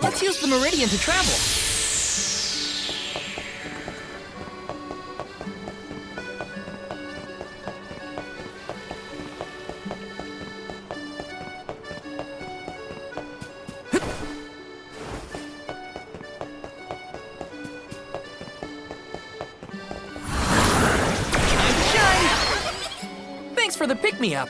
Let's use the meridian to travel. Time to shine! Thanks for the pick-me-up.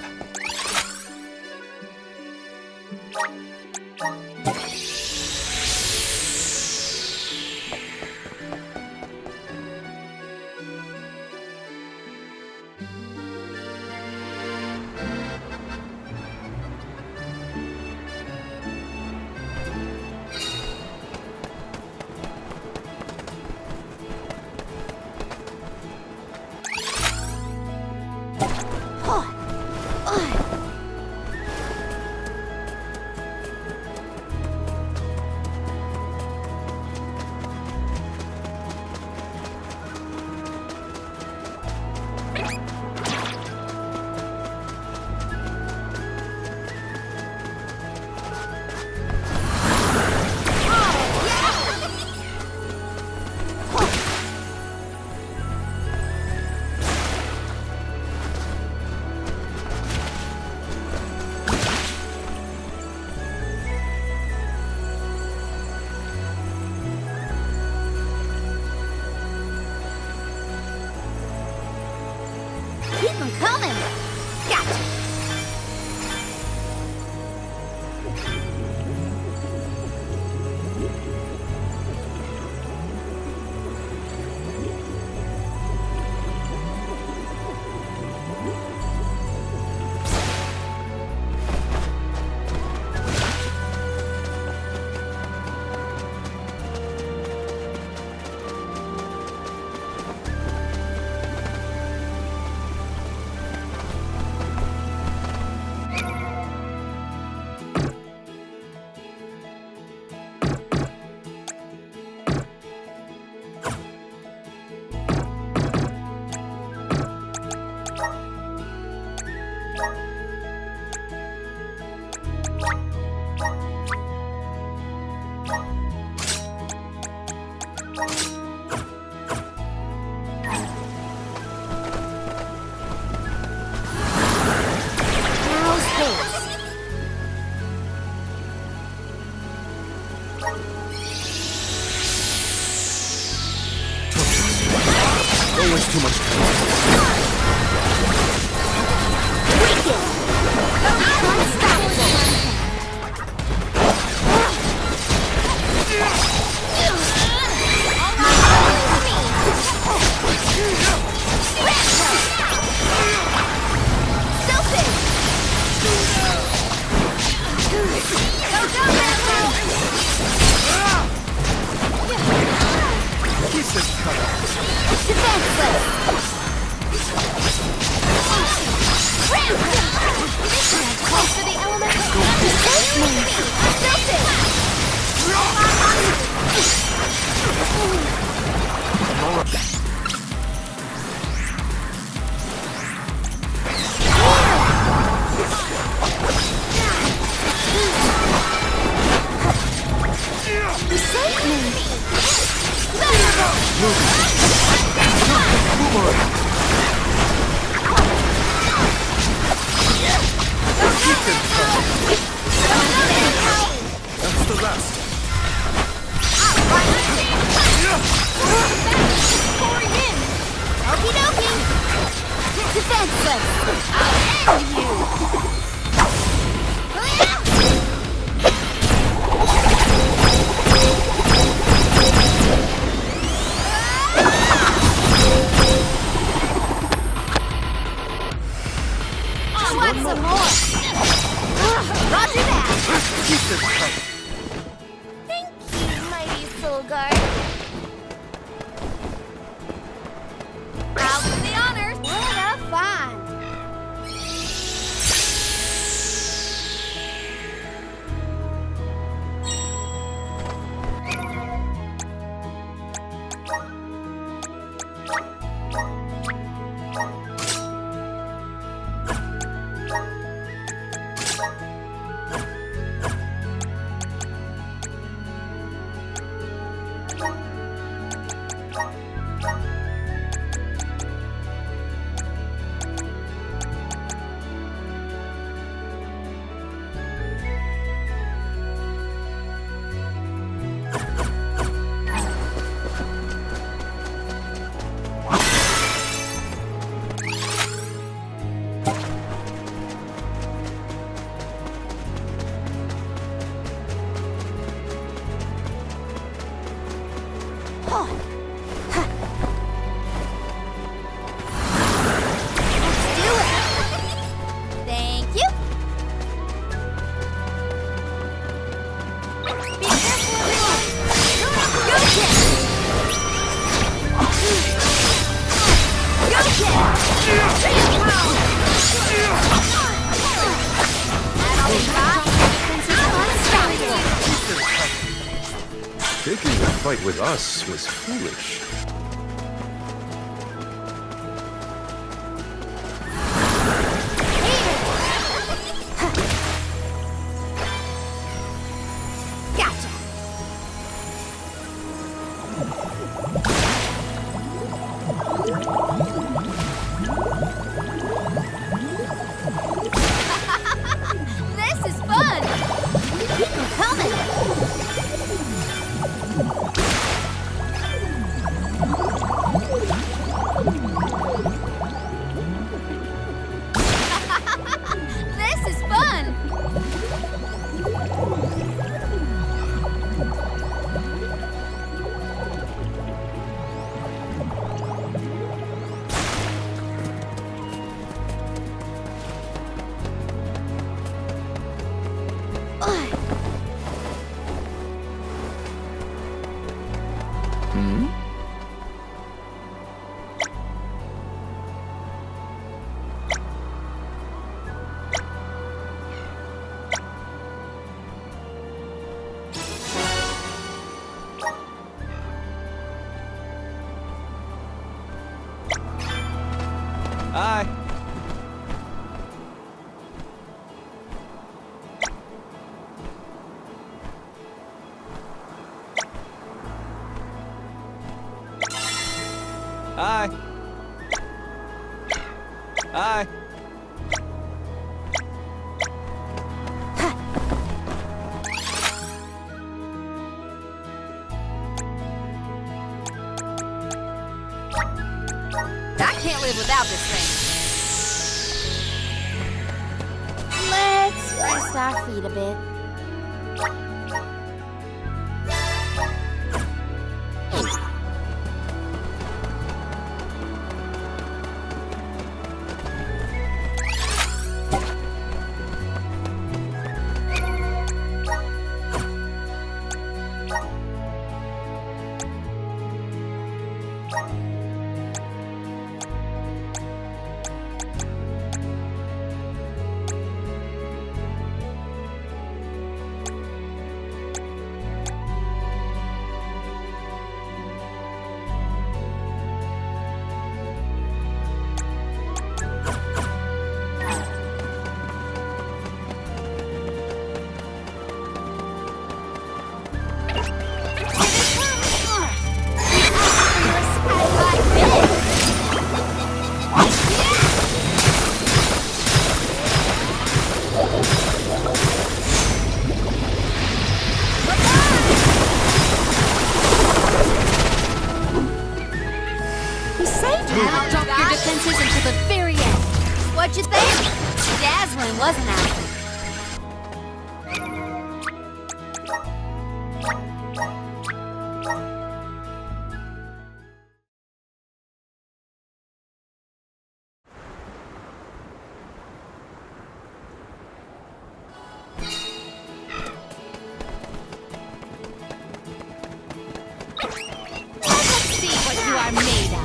Keep 'em coming! Gotcha! Don't waste too much time. Close to the do it. Thank you. Be careful, everyone. Go kick. Go kick. That all we got? Taking that fight with us was foolish. Gotcha. This is fun. Keep them coming. This is fun. Hi. Hi. Hi. I can't live without this thing. Let's rest our feet a bit. Drop your defenses until the very end. What you think? Dazzling, wasn't I? Let's see what you are made of.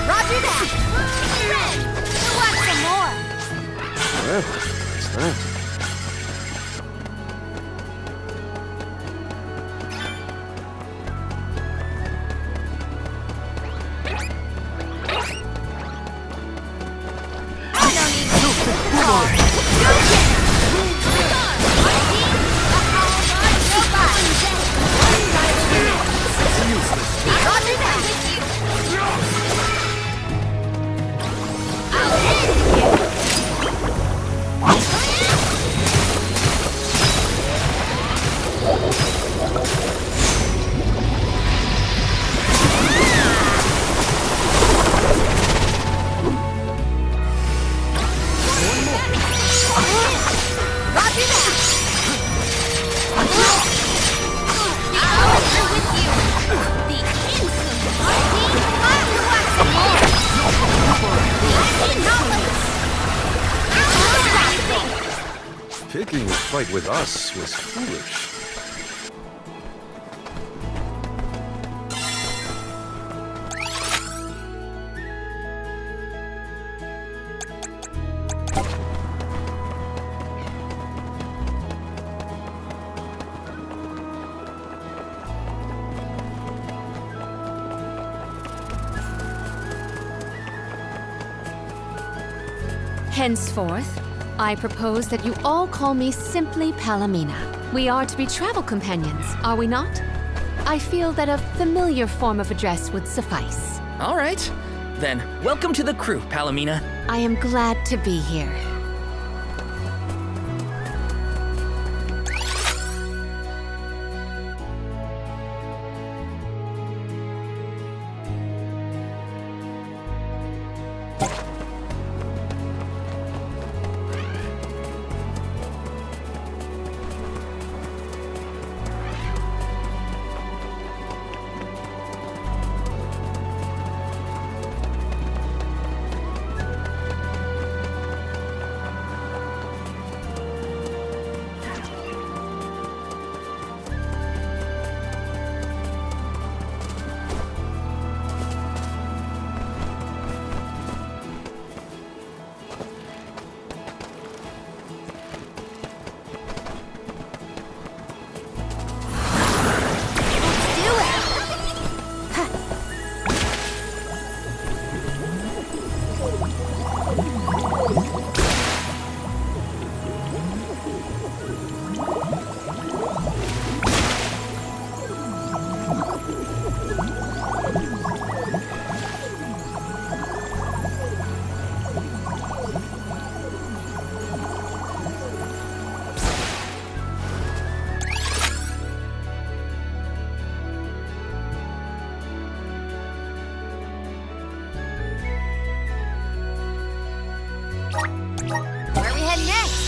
Roger that. Red, you want some more? Well, it's that. fight with us was foolish. Henceforth, I propose that you all call me simply Palomina. We are to be travel companions, are we not? I feel that a familiar form of address would suffice. All right. Then, welcome to the crew, Palomina. I am glad to be here. Where are we heading next?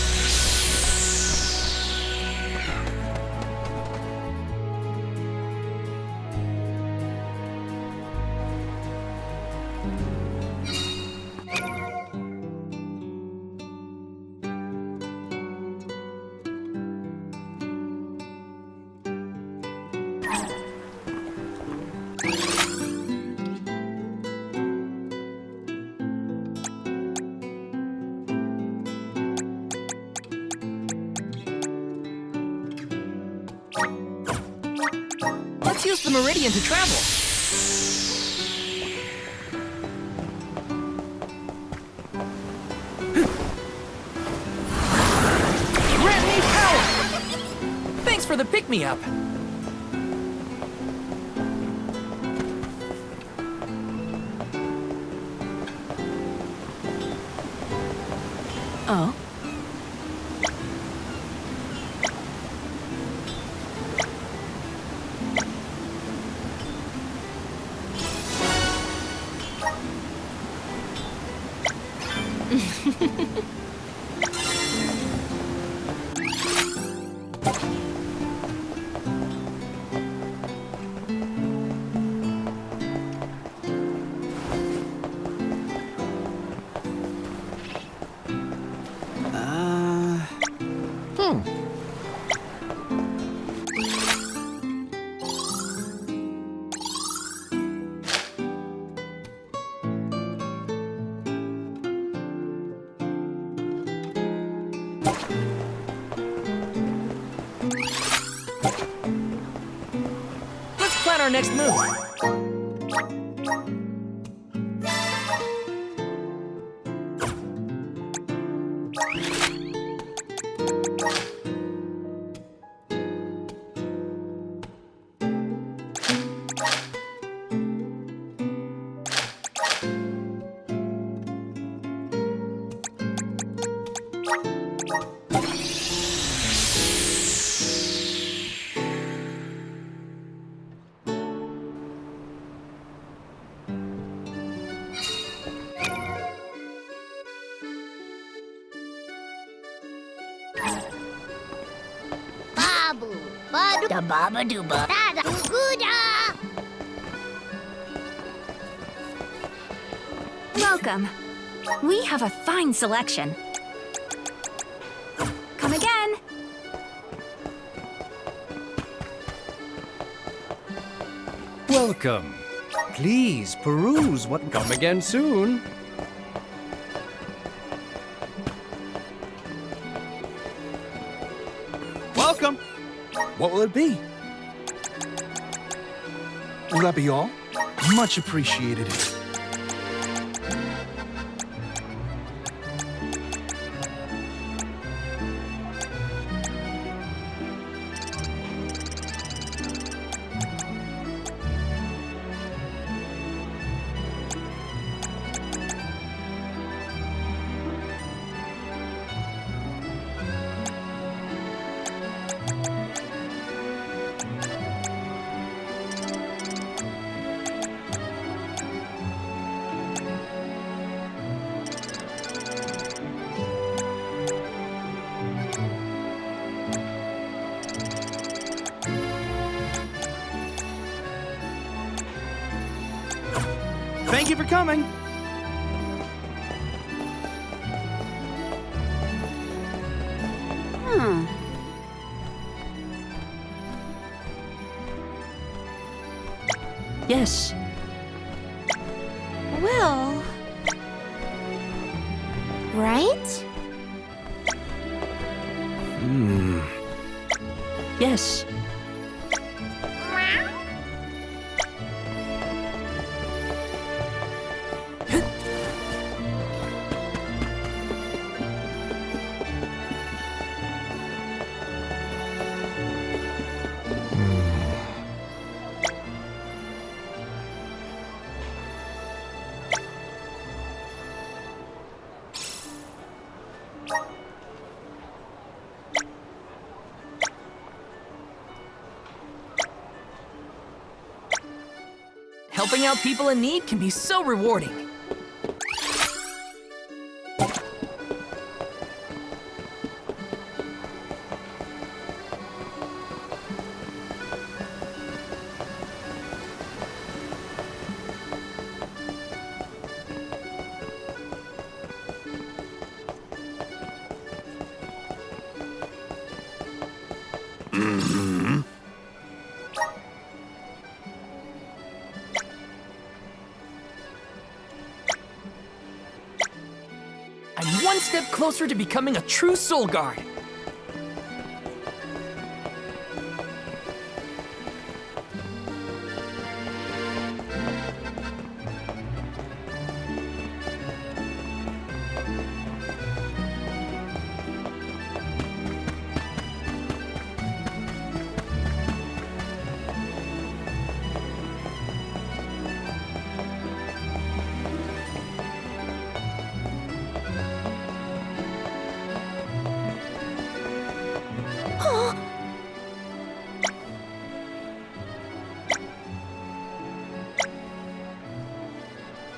Let's use the meridian to travel. Grant me power! Thanks for the pick-me-up. Oh? Let's plan our next move. Babu, badu da baba duba, da da guda. Welcome. We have a fine selection. Come again. Welcome. Please peruse what... Come again soon. Welcome. What will it be? Will that be all? Much appreciated. Thank you for coming. Yes. Well... Right? Yes. Helping out people in need can be so rewarding. I'm one step closer to becoming a true soul guard.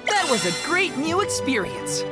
That was a great new experience.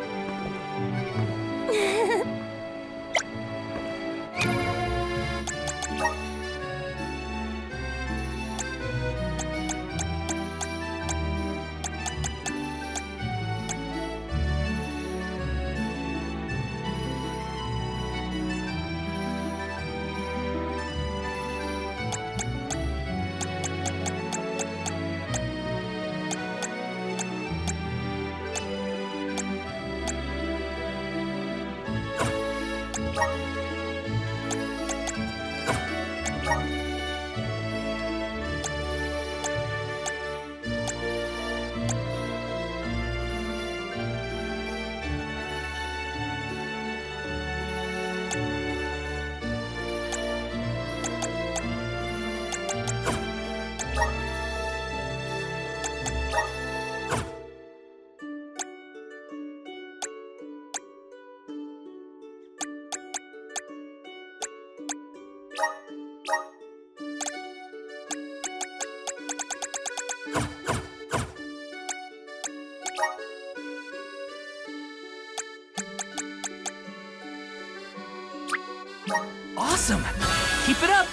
Awesome! Keep it up!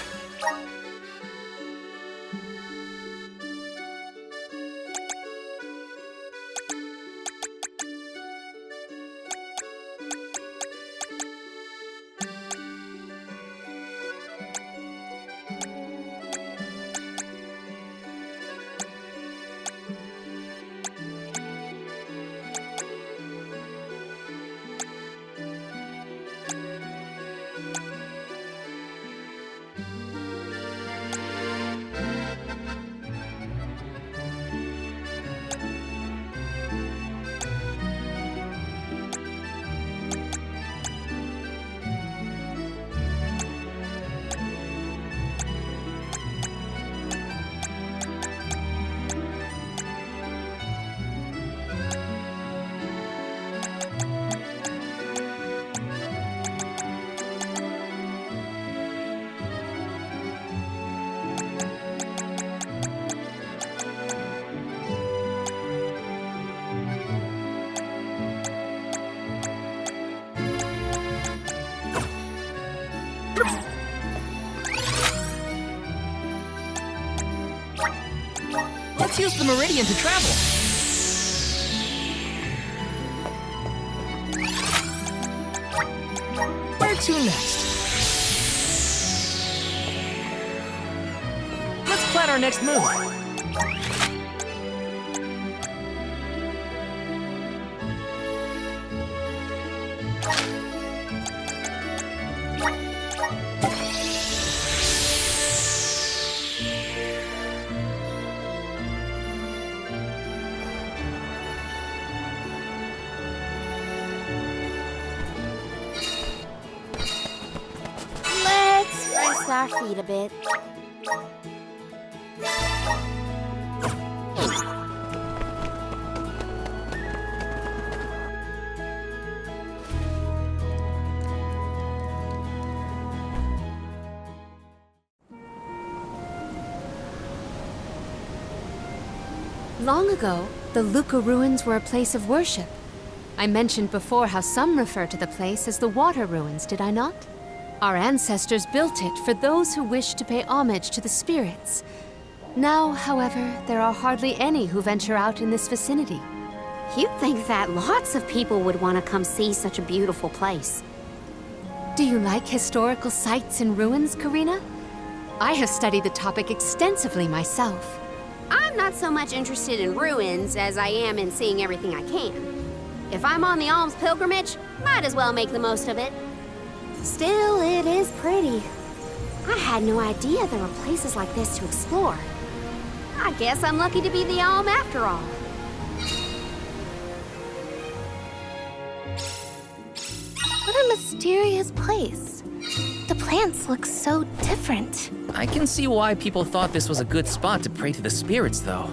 Let's use the meridian to travel. Where to next? Let's plan our next move. Let's rest our feet a bit. Long ago, the Luka ruins were a place of worship. I mentioned before how some refer to the place as the Water Ruins, did I not? Our ancestors built it for those who wished to pay homage to the spirits. Now, however, there are hardly any who venture out in this vicinity. You'd think that lots of people would want to come see such a beautiful place. Do you like historical sites and ruins, Karina? I have studied the topic extensively myself. I'm not so much interested in ruins as I am in seeing everything I can. If I'm on the alms pilgrimage, might as well make the most of it. Still, it is pretty. I had no idea there were places like this to explore. I guess I'm lucky to be the alm after all. What a mysterious place. The plants look so different. I can see why people thought this was a good spot to pray to the spirits, though.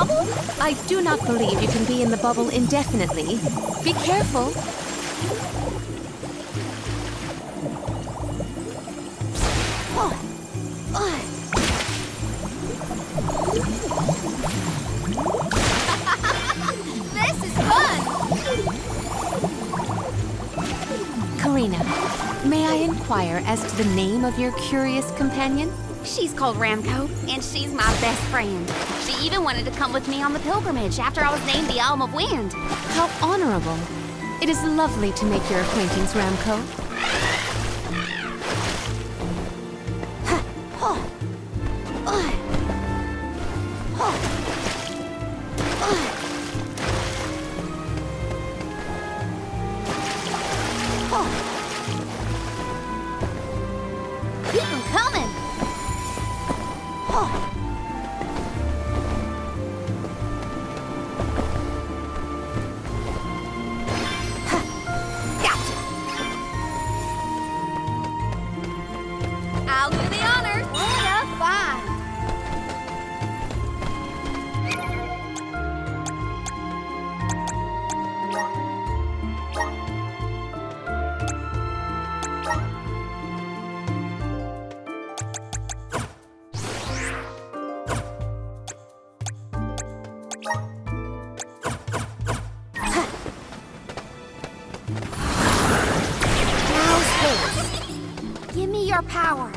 bubble? I do not believe you can be in the bubble indefinitely. Be careful. This is fun! Karina, may I inquire as to the name of your curious companion? She's called Ramco, and she's my best friend. She even wanted to come with me on the pilgrimage after I was named the Elm of Wind. How honorable. It is lovely to make your acquaintance, Ramco. Keep them coming! Gotcha! I'll do the honors! What a find! Give me your power.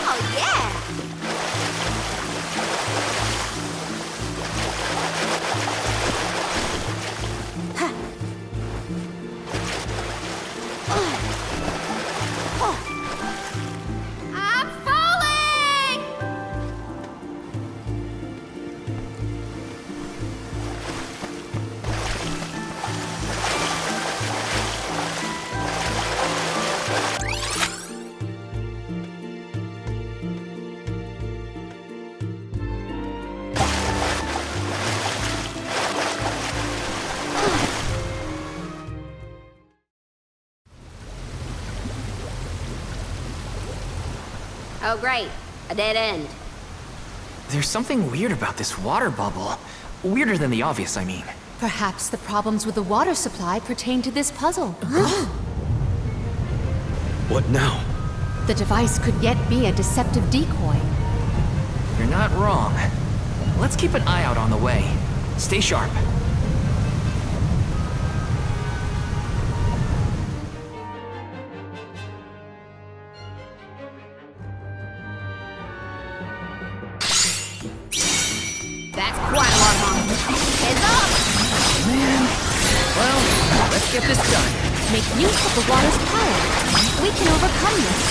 Oh, yeah! I'm falling! Oh, great. A dead end. There's something weird about this water bubble. Weirder than the obvious, I mean. Perhaps the problems with the water supply pertain to this puzzle. What now? The device could yet be a deceptive decoy. You're not wrong. Let's keep an eye out on the way. Stay sharp. That's quite a lot of money. Heads up! Well, let's get this done. Make use of the water's power. We can overcome this.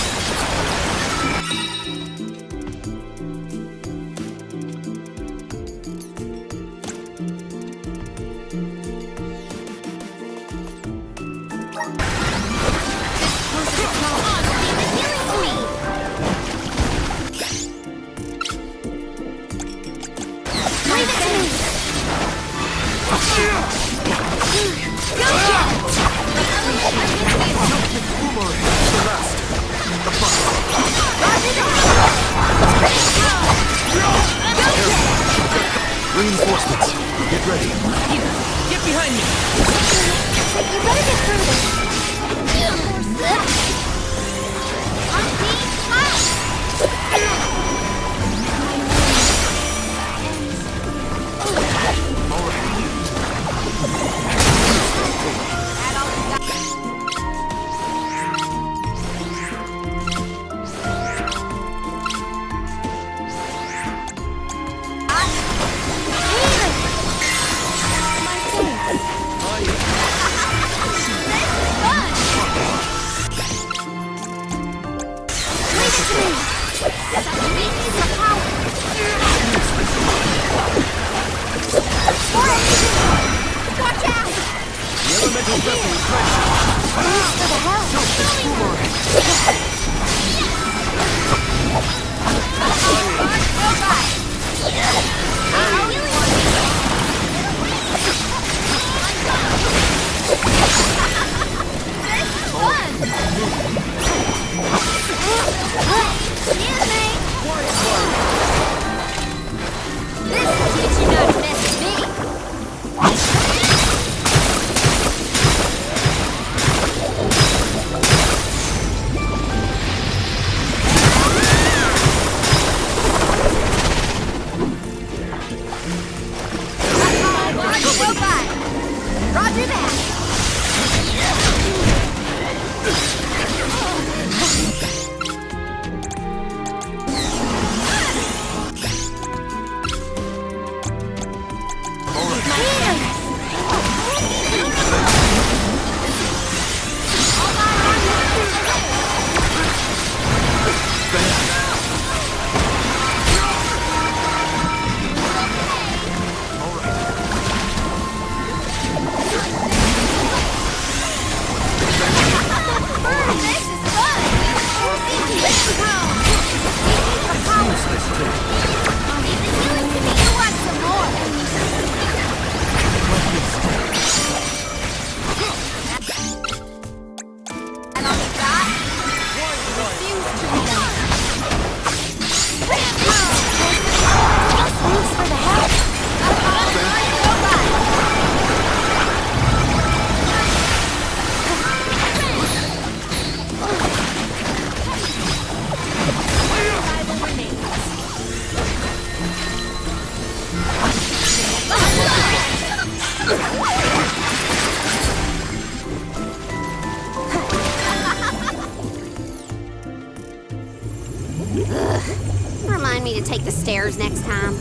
Remind me to take the stairs next time.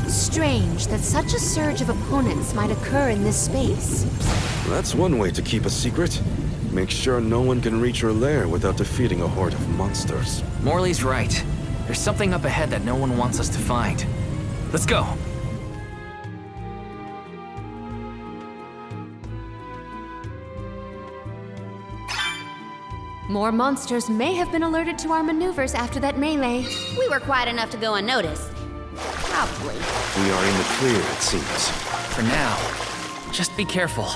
Strange that such a surge of opponents might occur in this space. That's one way to keep a secret. Make sure no one can reach your lair without defeating a horde of monsters. Morley's right. There's something up ahead that no one wants us to find. Let's go. More monsters may have been alerted to our maneuvers after that melee. We were quiet enough to go unnoticed. Probably. We are in the clear, it seems. For now, just be careful.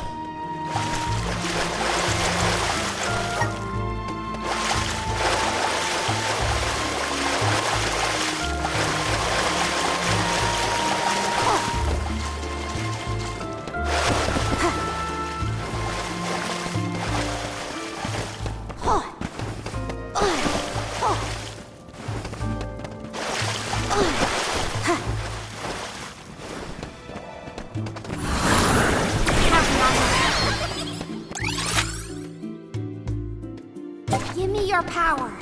Give me your power.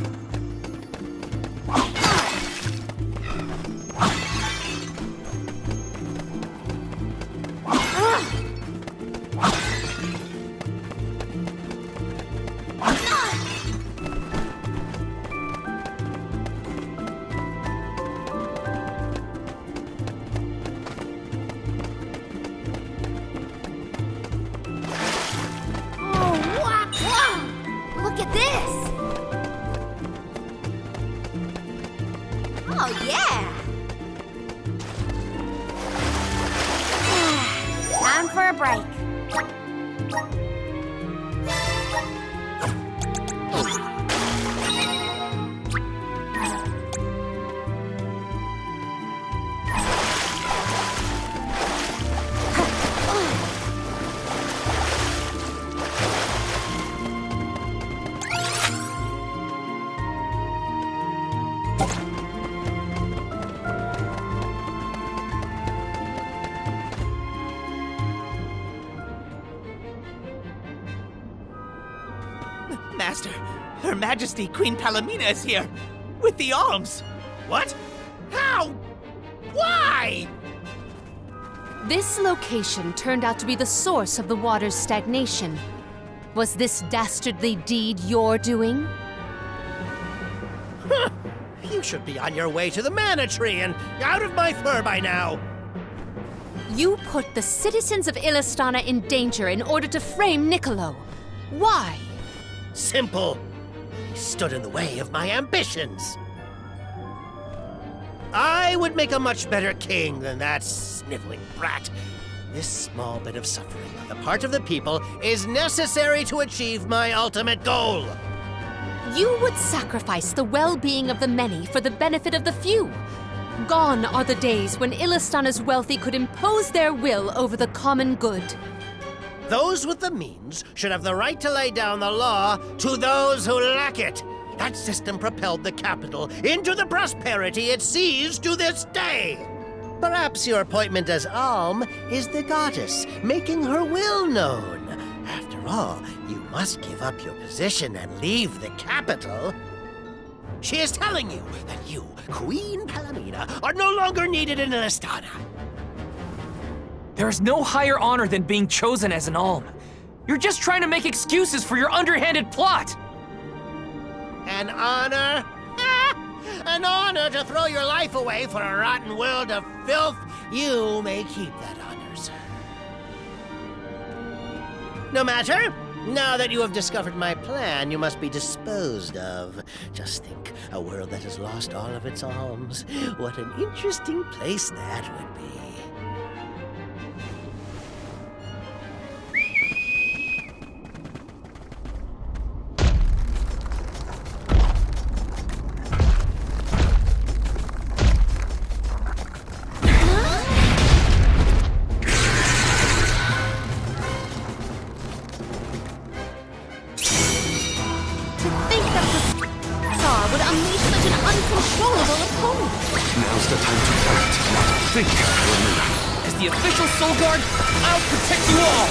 Look at this! Oh, yeah! Time for a break. Master, Her Majesty Queen Palomina is here! With the alms! What? How? Why? This location turned out to be the source of the water's stagnation. Was this dastardly deed your doing? You should be on your way to the mana tree and out of my fur by now. You put the citizens of Illistana in danger in order to frame Niccolo. Why? Simple. He stood in the way of my ambitions. I would make a much better king than that sniveling brat. This small bit of suffering on the part of the people is necessary to achieve my ultimate goal. You would sacrifice the well-being of the many for the benefit of the few. Gone are the days when Illistana's wealthy could impose their will over the common good. Those with the means should have the right to lay down the law to those who lack it. That system propelled the capital into the prosperity it sees to this day. Perhaps your appointment as Alm is the goddess, making her will known. After all, you must give up your position and leave the capital. She is telling you that you, Queen Palomina, are no longer needed in Illistana. There is no higher honor than being chosen as an alm. You're just trying to make excuses for your underhanded plot. An honor? An honor to throw your life away for a rotten world of filth? You may keep that honor, sir. No matter. Now that you have discovered my plan, you must be disposed of. Just think, a world that has lost all of its alms. What an interesting place that would be. Now's the time to act, not think, Palomina. As the official Soul Guard, I'll protect you all!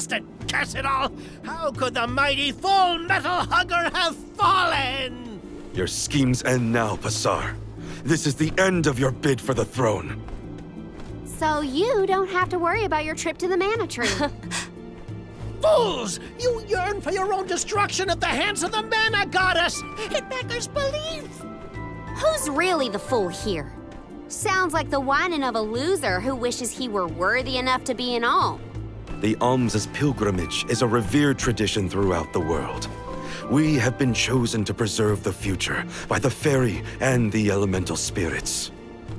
blasted curse it all! How could the mighty Full Metal Hugger have fallen? Your schemes end now, Passar. This is the end of your bid for the throne. So you don't have to worry about your trip to the Mana Tree. Fools! You yearn for your own destruction at the hands of the Mana Goddess! It beggars belief! Who's really the fool here? Sounds like the whining of a loser who wishes he were worthy enough to be an alm. The alms' pilgrimage is a revered tradition throughout the world. We have been chosen to preserve the future by the fairy and the elemental spirits.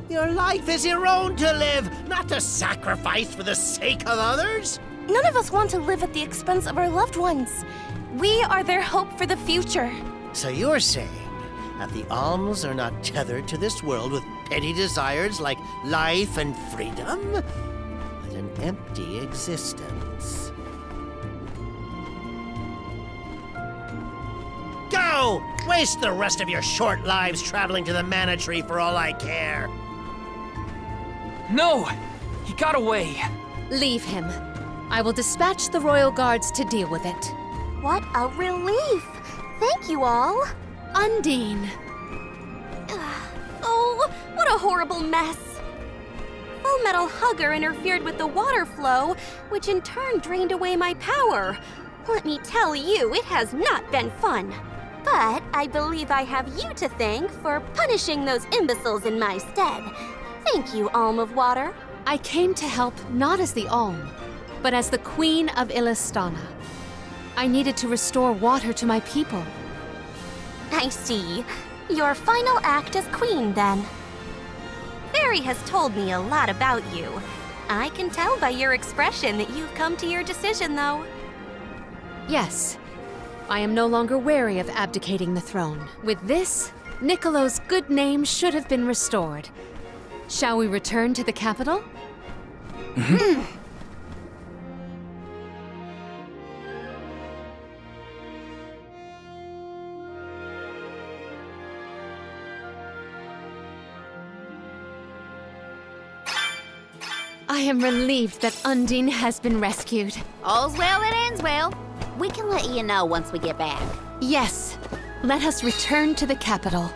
Your life is your own to live, not to sacrifice for the sake of others. None of us want to live at the expense of our loved ones. We are their hope for the future. So you're saying that the alms are not tethered to this world with petty desires like life and freedom, but an empty existence. Go! Waste the rest of your short lives traveling to the Mana Tree for all I care. No! He got away. Leave him. I will dispatch the royal guards to deal with it. What a relief! Thank you all. Undine. Oh, what a horrible mess. Full Metal Hugger interfered with the water flow, which in turn drained away my power. Let me tell you, it has not been fun. But I believe I have you to thank for punishing those imbeciles in my stead. Thank you, Alm of Water. I came to help not as the Alm, but as the Queen of Illistana. I needed to restore water to my people. I see. Your final act as queen, then. Fairy has told me a lot about you. I can tell by your expression that you've come to your decision, though. Yes, I am no longer wary of abdicating the throne. With this, Niccolo's good name should have been restored. Shall we return to the capital? I am relieved that Undine has been rescued. All's well that ends well. We can let you know once we get back. Yes, let us return to the capital.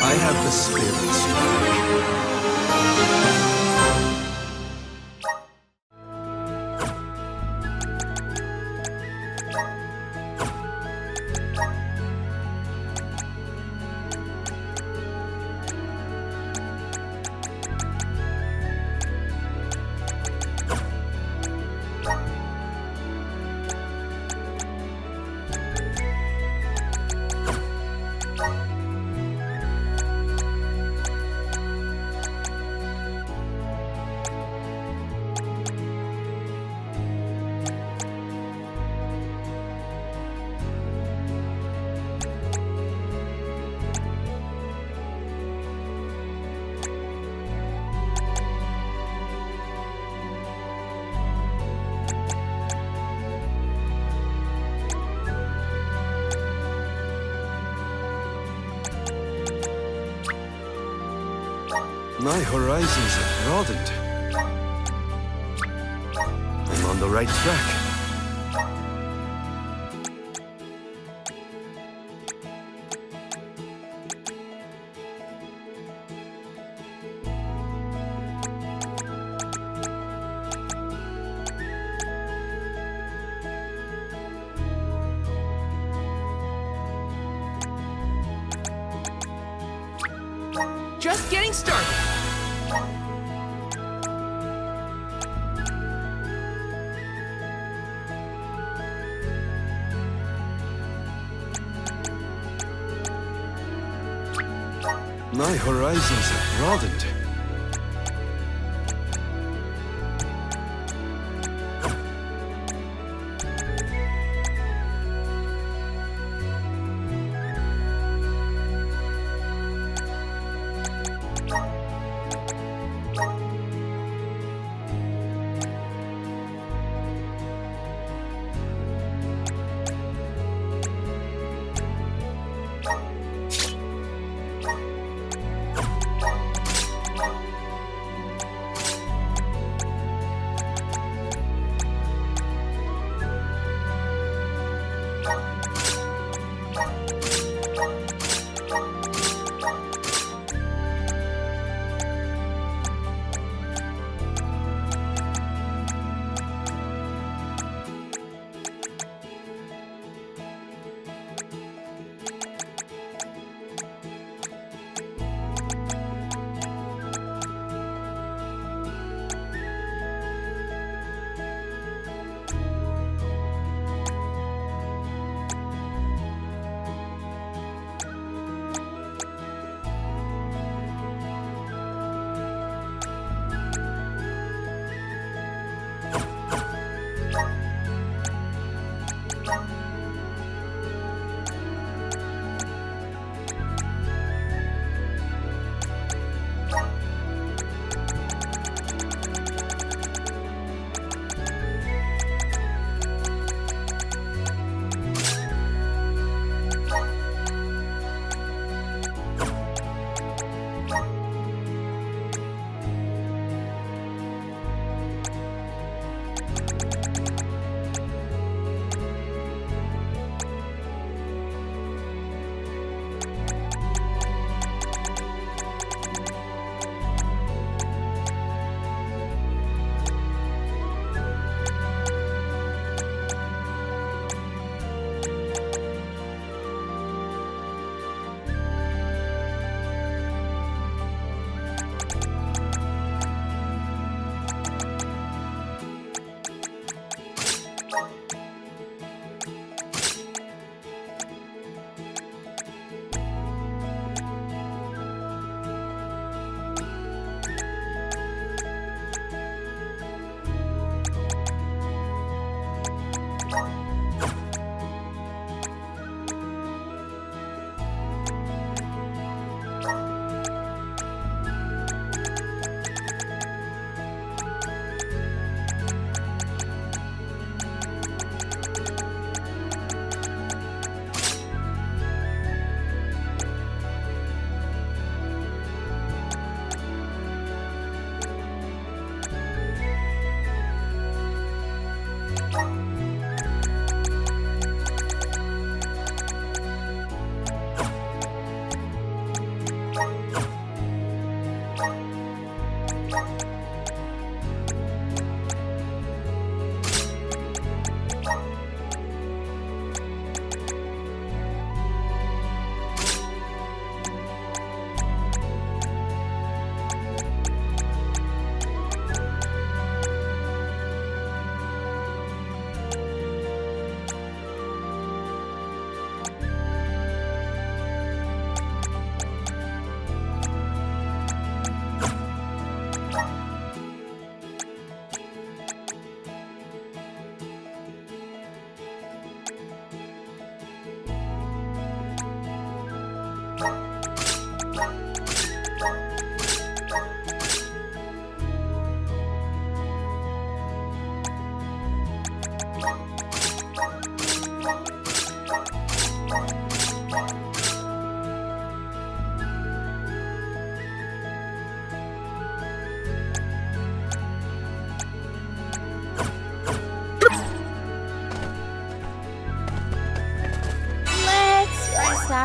I have the spirits. My horizons have broadened. I'm on the right track. Just getting started. My horizons have broadened.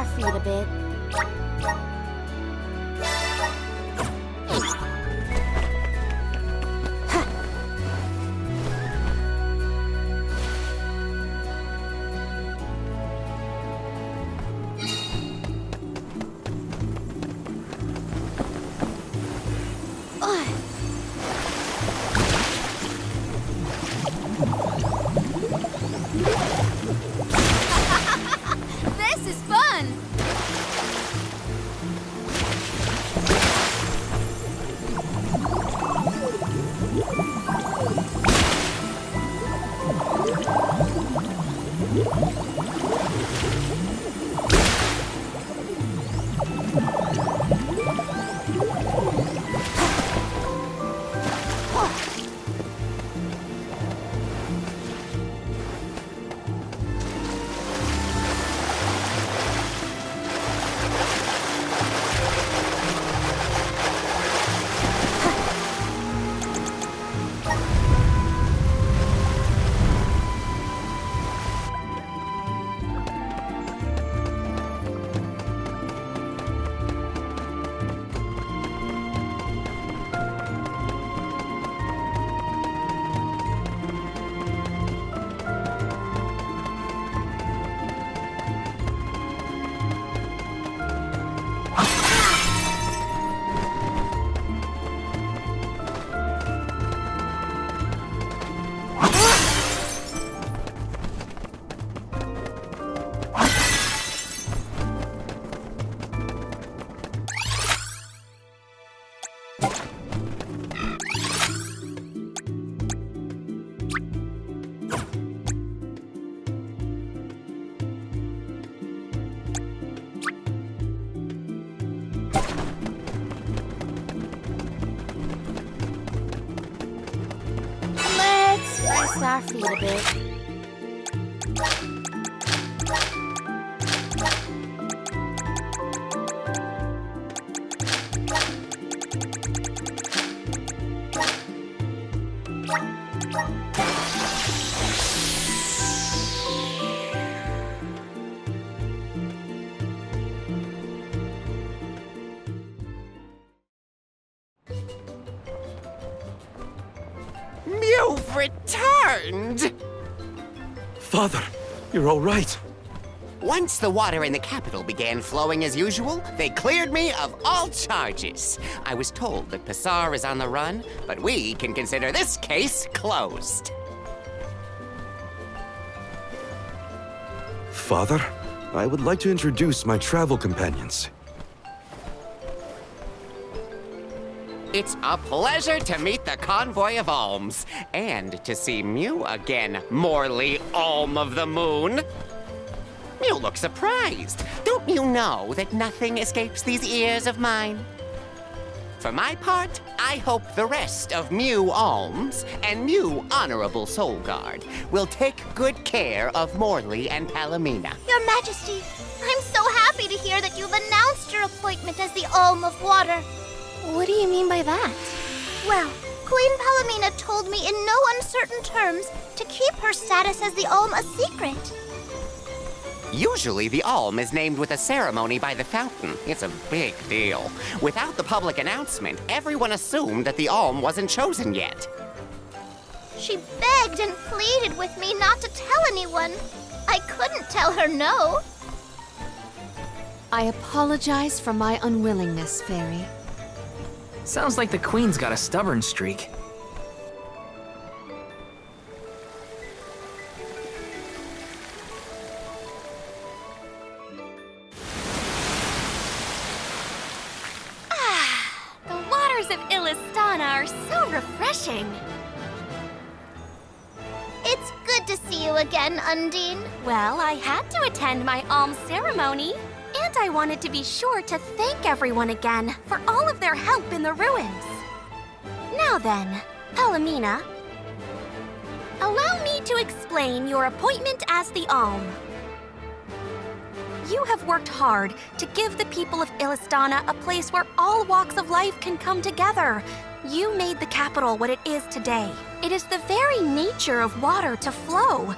our feet a bit. This is fun! Rest our feet a bit. You've returned! Father, you're all right. Once the water in the capital began flowing as usual, they cleared me of all charges. I was told that Passar is on the run, but we can consider this case closed. Father, I would like to introduce my travel companions. It's a pleasure to meet the convoy of alms, and to see Mew again, Morley Alm of the Moon. You look surprised. Don't you know that nothing escapes these ears of mine? For my part, I hope the rest of Mew Alms and Mew Honorable Soul Guard will take good care of Morley and Palomina. Your Majesty, I'm so happy to hear that you've announced your appointment as the Alm of Water. What do you mean by that? Well, Queen Palomina told me in no uncertain terms to keep her status as the Alm a secret. Usually, the Alm is named with a ceremony by the fountain. It's a big deal. Without the public announcement, everyone assumed that the Alm wasn't chosen yet. She begged and pleaded with me not to tell anyone. I couldn't tell her no. I apologize for my unwillingness, Fairy. Sounds like the Queen's got a stubborn streak. The waters of Illistana are so refreshing. It's good to see you again, Undine. Well, I had to attend my alms ceremony. And I wanted to be sure to thank everyone again for all of their help in the ruins. Now then, Palomina, allow me to explain your appointment as the Alm. You have worked hard to give the people of Illistana a place where all walks of life can come together. You made the capital what it is today. It is the very nature of water to flow.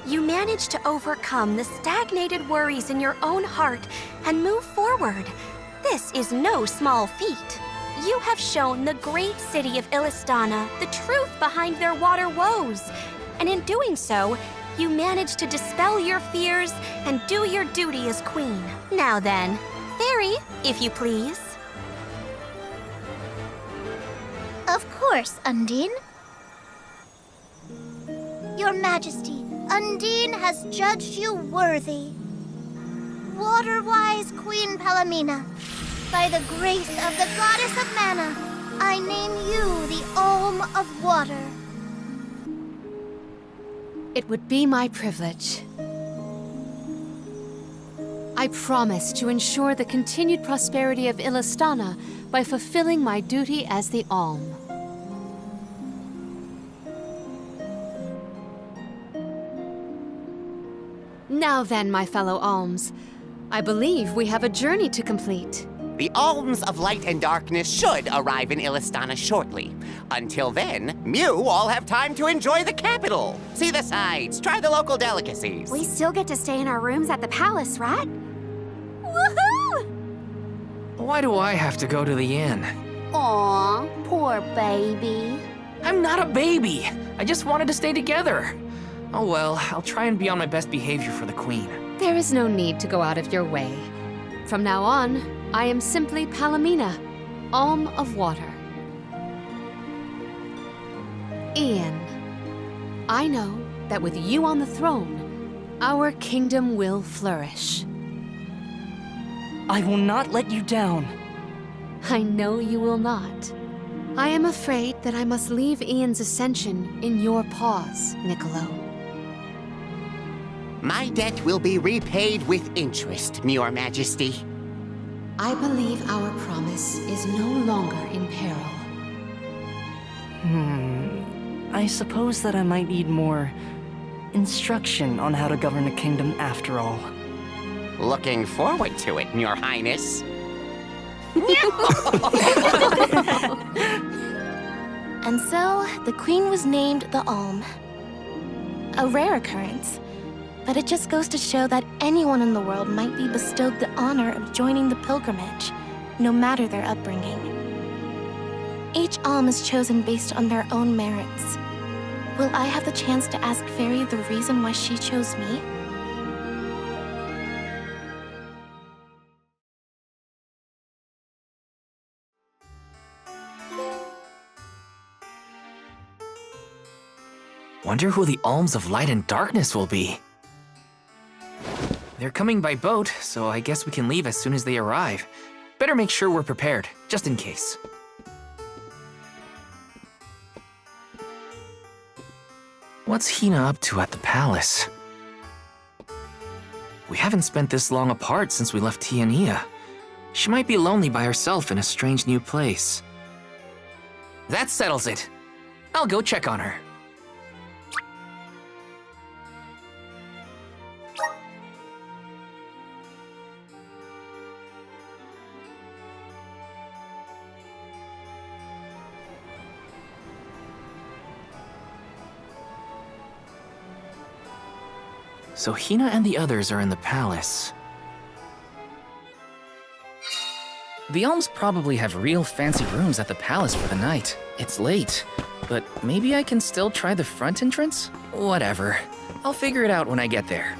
you managed to overcome the stagnated worries in your own heart and move forward. This is no small feat. You have shown the great city of Illistana the truth behind their water woes. And in doing so, you managed to dispel your fears and do your duty as queen. Now then, Fairy, if you please. Of course, Undine. Your Majesty, Undine has judged you worthy. Water-wise Queen Palomina, by the grace of the Goddess of Mana, I name you the Alm of Water. It would be my privilege. I promise to ensure the continued prosperity of Illistana by fulfilling my duty as the Alm. Now then, my fellow Alms, I believe we have a journey to complete. The Alms of Light and Darkness should arrive in Illistana shortly. Until then, Mew all have time to enjoy the capital. See the sights, try the local delicacies. We still get to stay in our rooms at the palace, right? Woohoo! Why do I have to go to the inn? Aw, poor baby. I'm not a baby. I just wanted to stay together. Oh well, I'll try and be on my best behavior for the queen. There is no need to go out of your way. From now on, I am simply Palomina, Alm of Water. Ian, I know that with you on the throne, our kingdom will flourish. I will not let you down. I know you will not. I am afraid that I must leave Ian's ascension in your paws, Niccolo. My debt will be repaid with interest, Your Majesty. I believe our promise is no longer in peril. I suppose that I might need more instruction on how to govern a kingdom after all. Looking forward to it, Your Highness. And so, the queen was named the Alm. A rare occurrence, but it just goes to show that anyone in the world might be bestowed the honor of joining the pilgrimage, no matter their upbringing. Each Alm is chosen based on their own merits. Will I have the chance to ask Fairy the reason why she chose me? Wonder who the Alms of Light and Darkness will be. They're coming by boat, so I guess we can leave as soon as they arrive. Better make sure we're prepared, just in case. What's Hina up to at the palace? We haven't spent this long apart since we left Tiania. She might be lonely by herself in a strange new place. That settles it. I'll go check on her. So Hina and the others are in the palace. The Alms probably have real fancy rooms at the palace for the night. It's late, but maybe I can still try the front entrance? Whatever. I'll figure it out when I get there.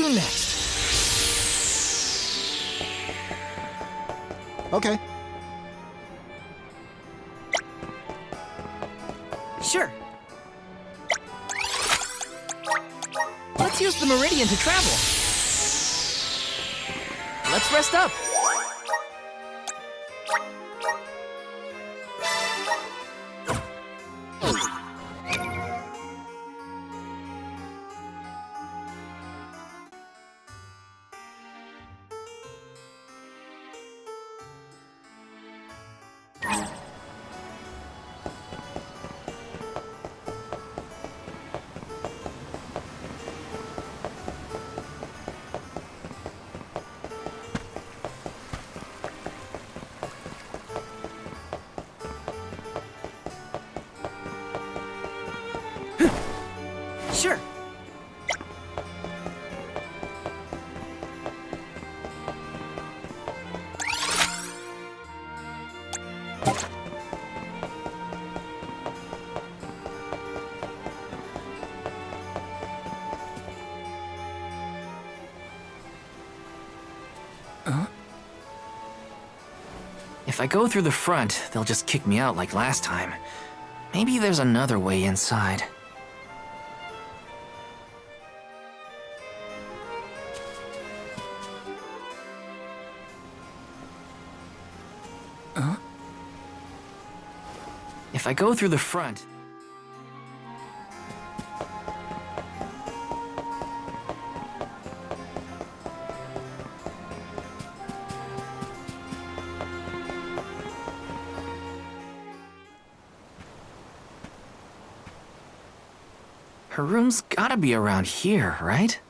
to next? Okay. Sure. Let's use the meridian to travel. Let's rest up. Sure. If I go through the front, they'll just kick me out like last time. Maybe there's another way inside. If I go through the front... Her room's gotta be around here, right?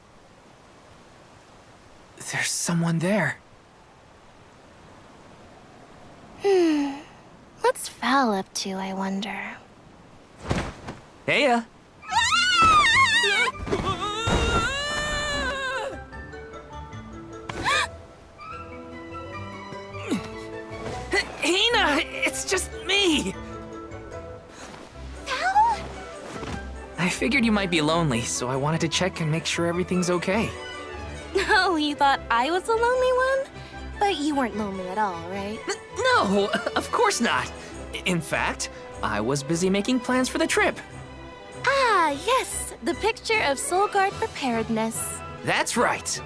There's someone there. What's Val up to, I wonder? Heya! Hina! It's just me! Val? I figured you might be lonely, so I wanted to check and make sure everything's okay. Oh, you thought I was the lonely one? But you weren't lonely at all, right? No, of course not. In fact, I was busy making plans for the trip. Ah, yes, the picture of Soul Guard preparedness. That's right.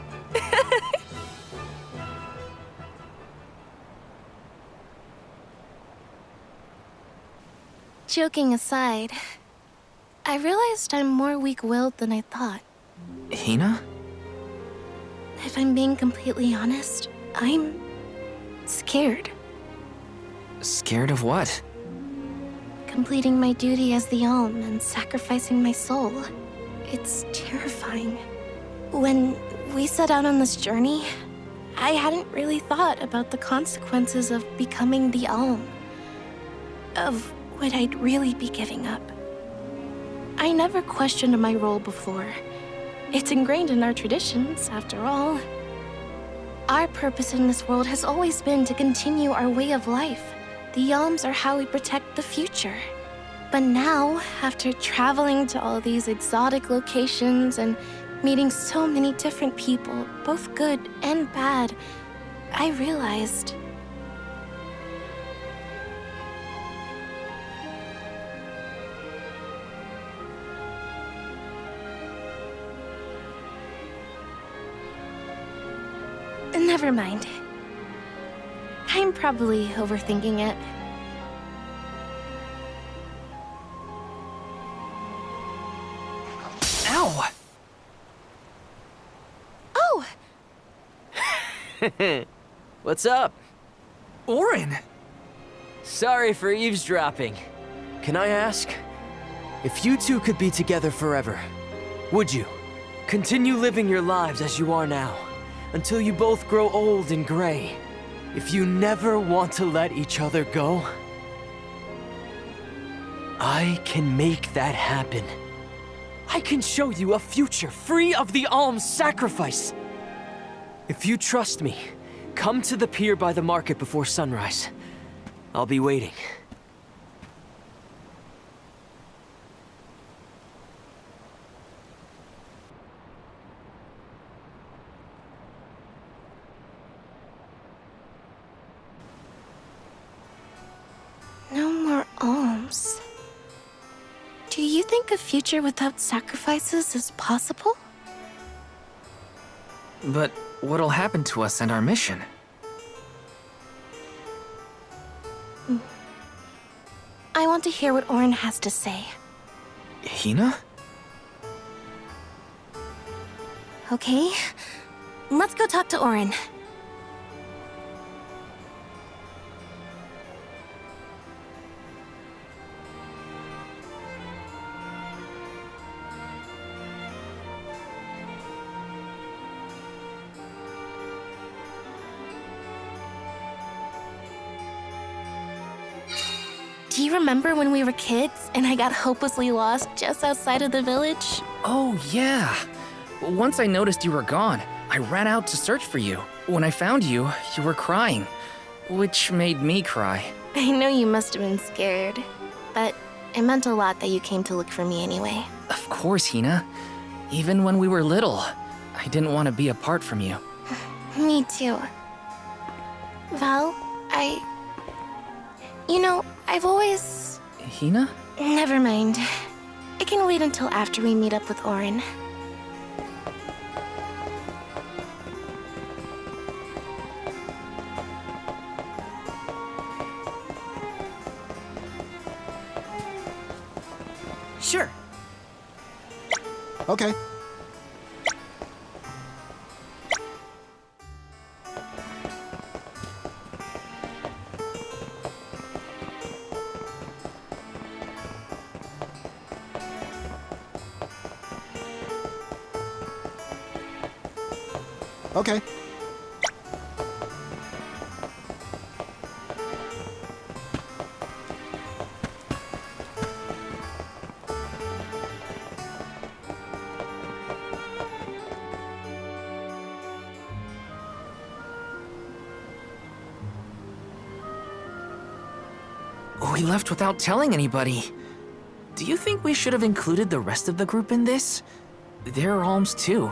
Joking aside, I realized I'm more weak-willed than I thought. Hina? If I'm being completely honest, I'm scared. Scared of what? Completing my duty as the Alm and sacrificing my soul. It's terrifying. When we set out on this journey, I hadn't really thought about the consequences of becoming the Alm. Of what I'd really be giving up. I never questioned my role before. It's ingrained in our traditions, after all. Our purpose in this world has always been to continue our way of life. The Alms are how we protect the future. But now, after traveling to all these exotic locations and meeting so many different people, both good and bad, I realized... Never mind. I'm probably overthinking it. Ow! Oh! What's up? Orin! Sorry for eavesdropping. Can I ask? If you two could be together forever, would you? Continue living your lives as you are now, until you both grow old and gray. If you never want to let each other go, I can make that happen. I can show you a future free of the Alm's sacrifice. If you trust me, come to the pier by the market before sunrise. I'll be waiting. think a future without sacrifices is possible? But what'll happen to us and our mission? I want to hear what Orin has to say. Hina? Okay, let's go talk to Orin. Do you remember when we were kids and I got hopelessly lost just outside of the village? Oh, yeah. Once I noticed you were gone, I ran out to search for you. When I found you, you were crying, which made me cry. I know you must have been scared, but it meant a lot that you came to look for me anyway. Of course, Hina. Even when we were little, I didn't want to be apart from you. Me too. Val, You know, I've always... Hina? Never mind. It can wait until after we meet up with Orin. Sure. Okay. Okay. We left without telling anybody. Do you think we should have included the rest of the group in this? They're alms too.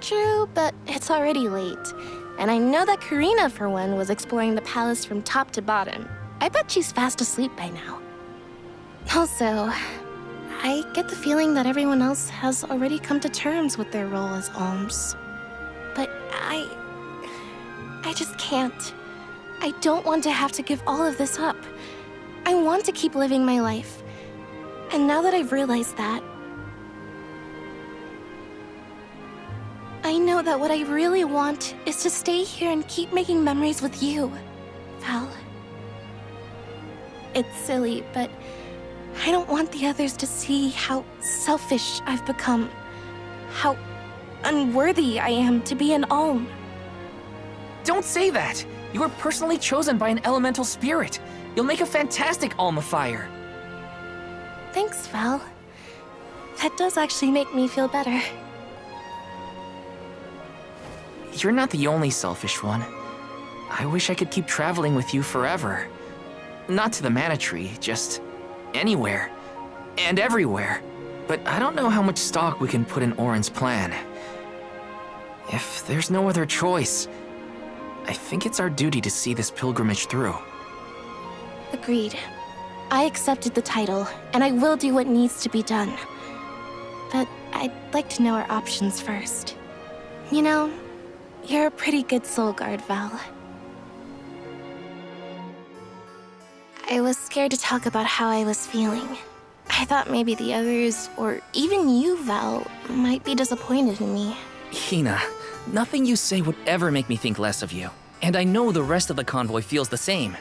True, but it's already late. And I know that Karina, for one, was exploring the palace from top to bottom. I bet she's fast asleep by now. Also, I get the feeling that everyone else has already come to terms with their role as alms. But I just can't. I don't want to have to give all of this up. I want to keep living my life. And now that I've realized that, I know that what I really want is to stay here and keep making memories with you, Val. It's silly, but I don't want the others to see how selfish I've become, how unworthy I am to be an alm. Don't say that! You were personally chosen by an elemental spirit. You'll make a fantastic Alma Fire. Thanks, Val. That does actually make me feel better. You're not the only selfish one. I wish I could keep traveling with you forever. Not to the Mana Tree, just anywhere. And everywhere. But I don't know how much stock we can put in Orin's plan. If there's no other choice, I think it's our duty to see this pilgrimage through. Agreed. I accepted the title, and I will do what needs to be done. But I'd like to know our options first. You know, you're a pretty good soul guard, Val. I was scared to talk about how I was feeling. I thought maybe the others, or even you, Val, might be disappointed in me. Hina, nothing you say would ever make me think less of you. And I know the rest of the convoy feels the same.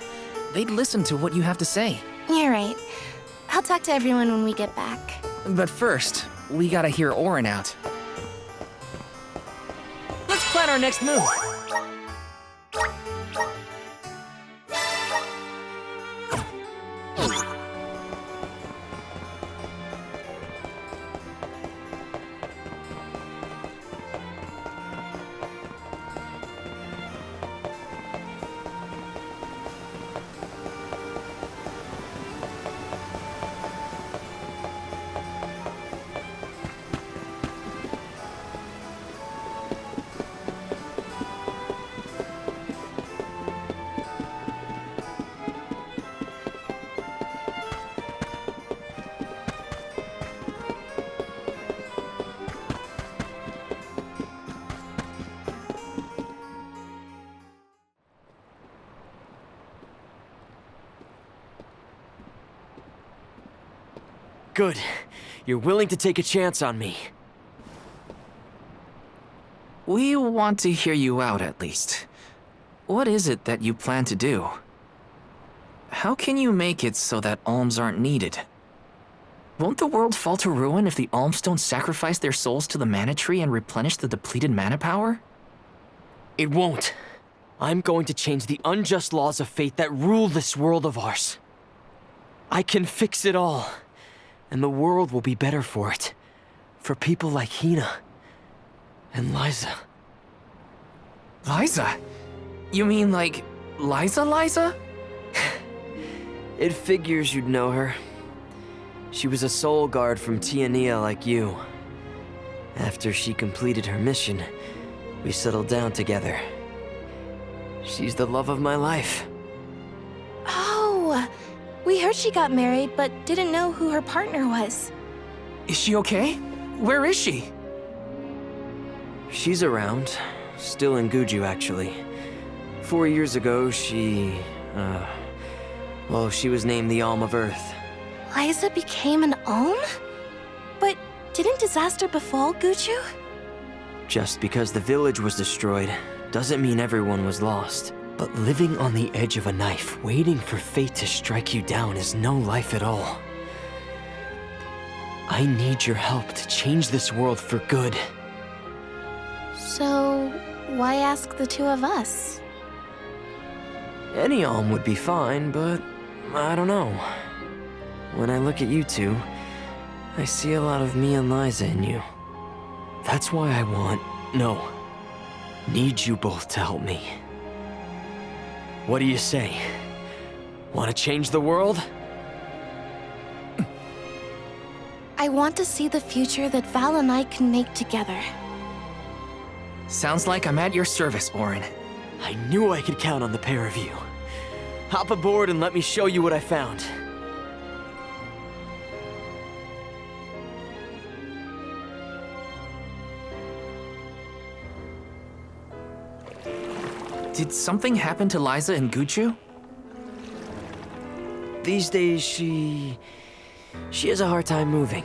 They'd listen to what you have to say. You're right. I'll talk to everyone when we get back. But first, we gotta hear Orin out. Let's plan our next move. Good. You're willing to take a chance on me. We want to hear you out, at least. What is it that you plan to do? How can you make it so that alms aren't needed? Won't the world fall to ruin if the alms don't sacrifice their souls to the mana tree and replenish the depleted mana power? It won't. I'm going to change the unjust laws of fate that rule this world of ours. I can fix it all, and the world will be better for it. For people like Hina and Liza. Liza? You mean like Liza? It figures you'd know her. She was a soul guard from Tiania like you. After she completed her mission, we settled down together. She's the love of my life. Oh, we heard she got married, but didn't know who her partner was. Is she okay? Where is she? She's around. Still in Guju, actually. 4 years ago, she was named the Alm of Earth. Liza became an Alm? But didn't disaster befall Guju? Just because the village was destroyed doesn't mean everyone was lost. But living on the edge of a knife, waiting for fate to strike you down is no life at all. I need your help to change this world for good. So, why ask the two of us? Any Alm would be fine, but I don't know. When I look at you two, I see a lot of me and Liza in you. That's why I need you both to help me. What do you say? Want to change the world? I want to see the future that Val and I can make together. Sounds like I'm at your service, Orin. I knew I could count on the pair of you. Hop aboard and let me show you what I found. Did something happen to Liza and Guju? These days, she has a hard time moving.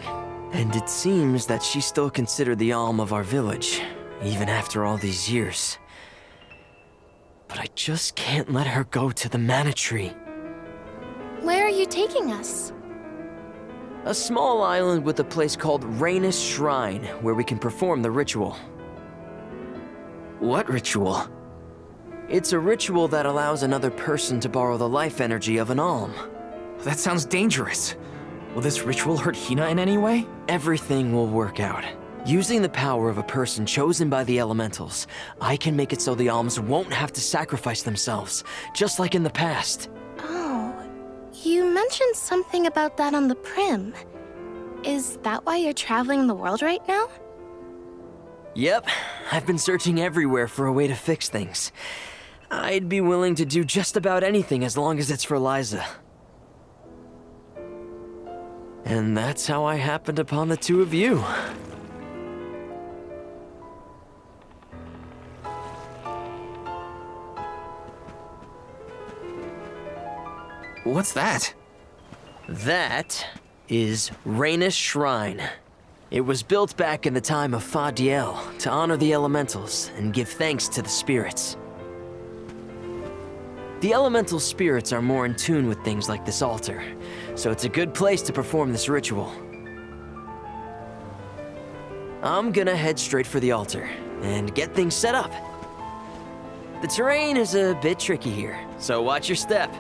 And it seems that she's still considered the Alm of our village, even after all these years. But I just can't let her go to the mana tree. Where are you taking us? A small island with a place called Reignus Shrine, where we can perform the ritual. What ritual? It's a ritual that allows another person to borrow the life energy of an alm. That sounds dangerous. Will this ritual hurt Hina in any way? Everything will work out. Using the power of a person chosen by the elementals, I can make it so the alms won't have to sacrifice themselves, just like in the past. Oh, you mentioned something about that on the Prim. Is that why you're traveling the world right now? Yep, I've been searching everywhere for a way to fix things. I'd be willing to do just about anything as long as it's for Liza. And that's how I happened upon the two of you. What's that? That is Reignus Shrine. It was built back in the time of Fadiel to honor the elementals and give thanks to the spirits. The elemental spirits are more in tune with things like this altar, so it's a good place to perform this ritual. I'm gonna head straight for the altar and get things set up. The terrain is a bit tricky here, so watch your step.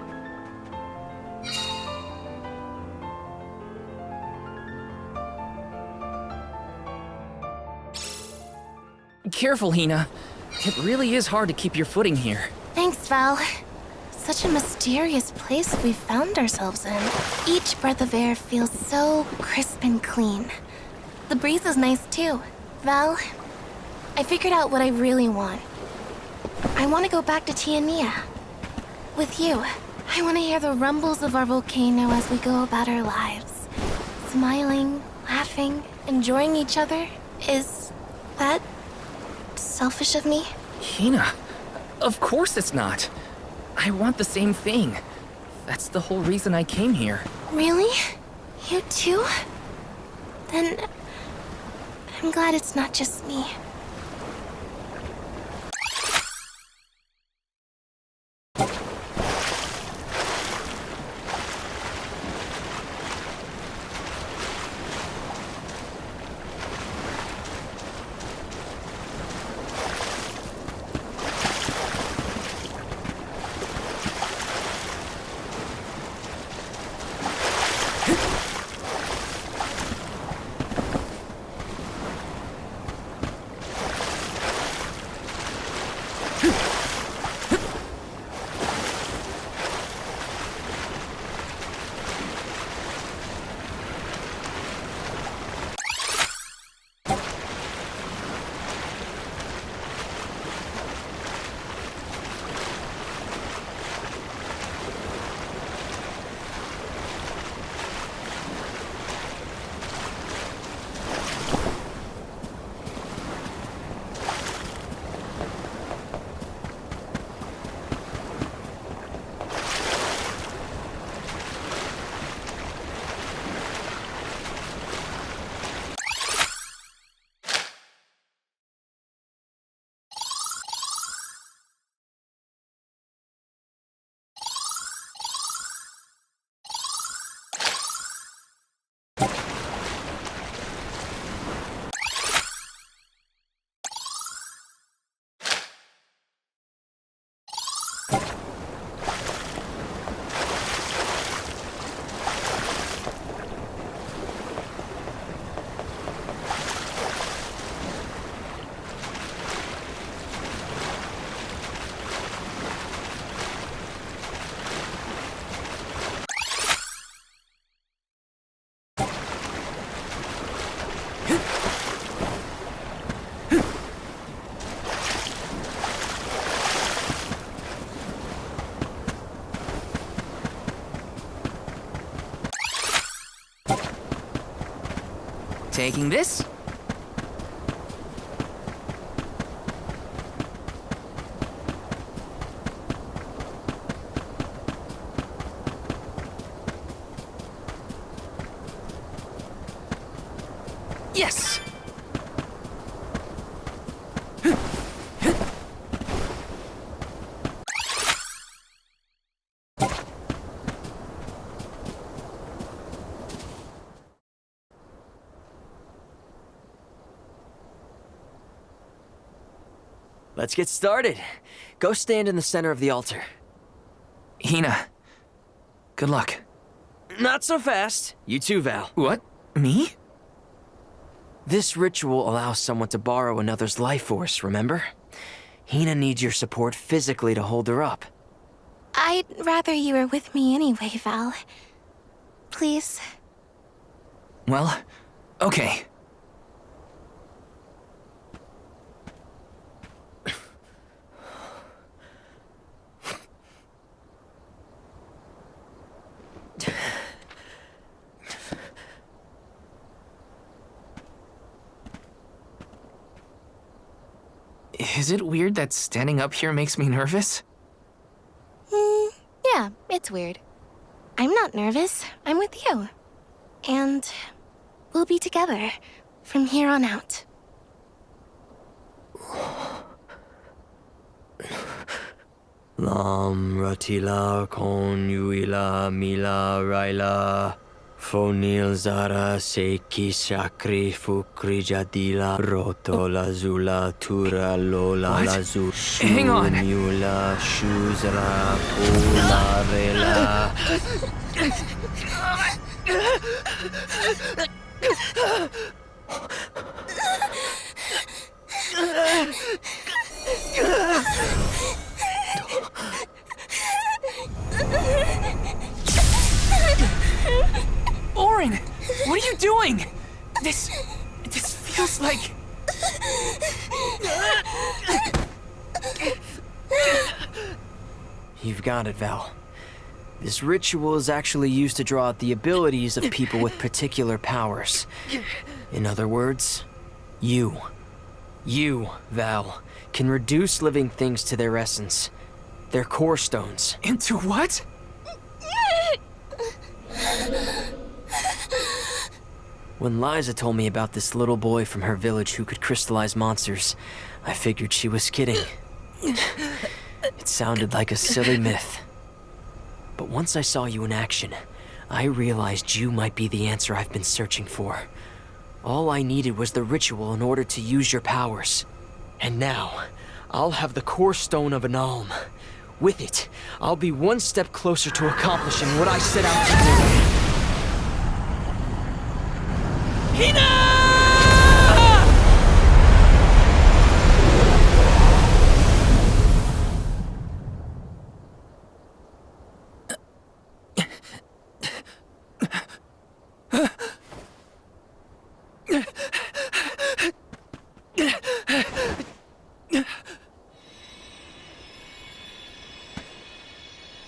Careful, Hina. It really is hard to keep your footing here. Thanks, Val. Such a mysterious place we've found ourselves in. Each breath of air feels so crisp and clean. The breeze is nice too. Val, I figured out what I really want. I want to go back to Tiania. With you. I want to hear the rumbles of our volcano as we go about our lives. Smiling, laughing, enjoying each other. Is that selfish of me? Hina, of course it's not. I want the same thing. That's the whole reason I came here. Really? You too? Then I'm glad it's not just me. Taking this? Yes! Let's get started. Go stand in the center of the altar. Hina, good luck. Not so fast. You too, Val. What? Me? This ritual allows someone to borrow another's life force, remember? Hina needs your support physically to hold her up. I'd rather you were with me anyway, Val. Please. Well, okay. Is it weird that standing up here makes me nervous? Yeah, it's weird. I'm not nervous. I'm with you. And we'll be together from here on out. Lam ratila kon yuila mila raila fonil zara seki shakri fukri jadila roto lazula tura lola lazu Hang on. mula shuzra pula rela. Orin, what are you doing? This feels like... You've got it, Val. This ritual is actually used to draw out the abilities of people with particular powers. In other words, you, Val, can reduce living things to their essence, their core stones. Into what? When Liza told me about this little boy from her village who could crystallize monsters, I figured she was kidding. It sounded like a silly myth. But once I saw you in action, I realized you might be the answer I've been searching for. All I needed was the ritual in order to use your powers. And now, I'll have the core stone of an Alm. With it, I'll be one step closer to accomplishing what I set out to do. Hina!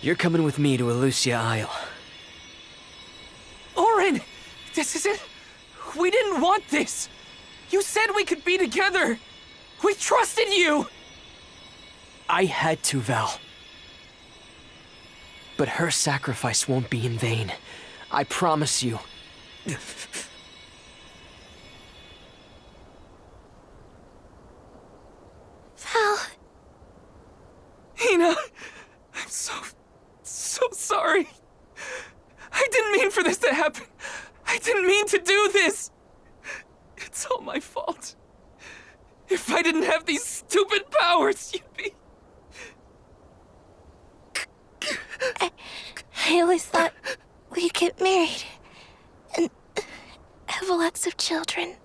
You're coming with me to Elusia Isle. Orin! This isn't... We didn't want this! You said we could be together! We trusted you! I had to, Val. But her sacrifice won't be in vain. I promise you. Val. Hina! I'm so sorry. I didn't mean for this to happen. I didn't mean to do this. It's all my fault. If I didn't have these stupid powers, you'd be... I always thought we'd get married and have lots of children.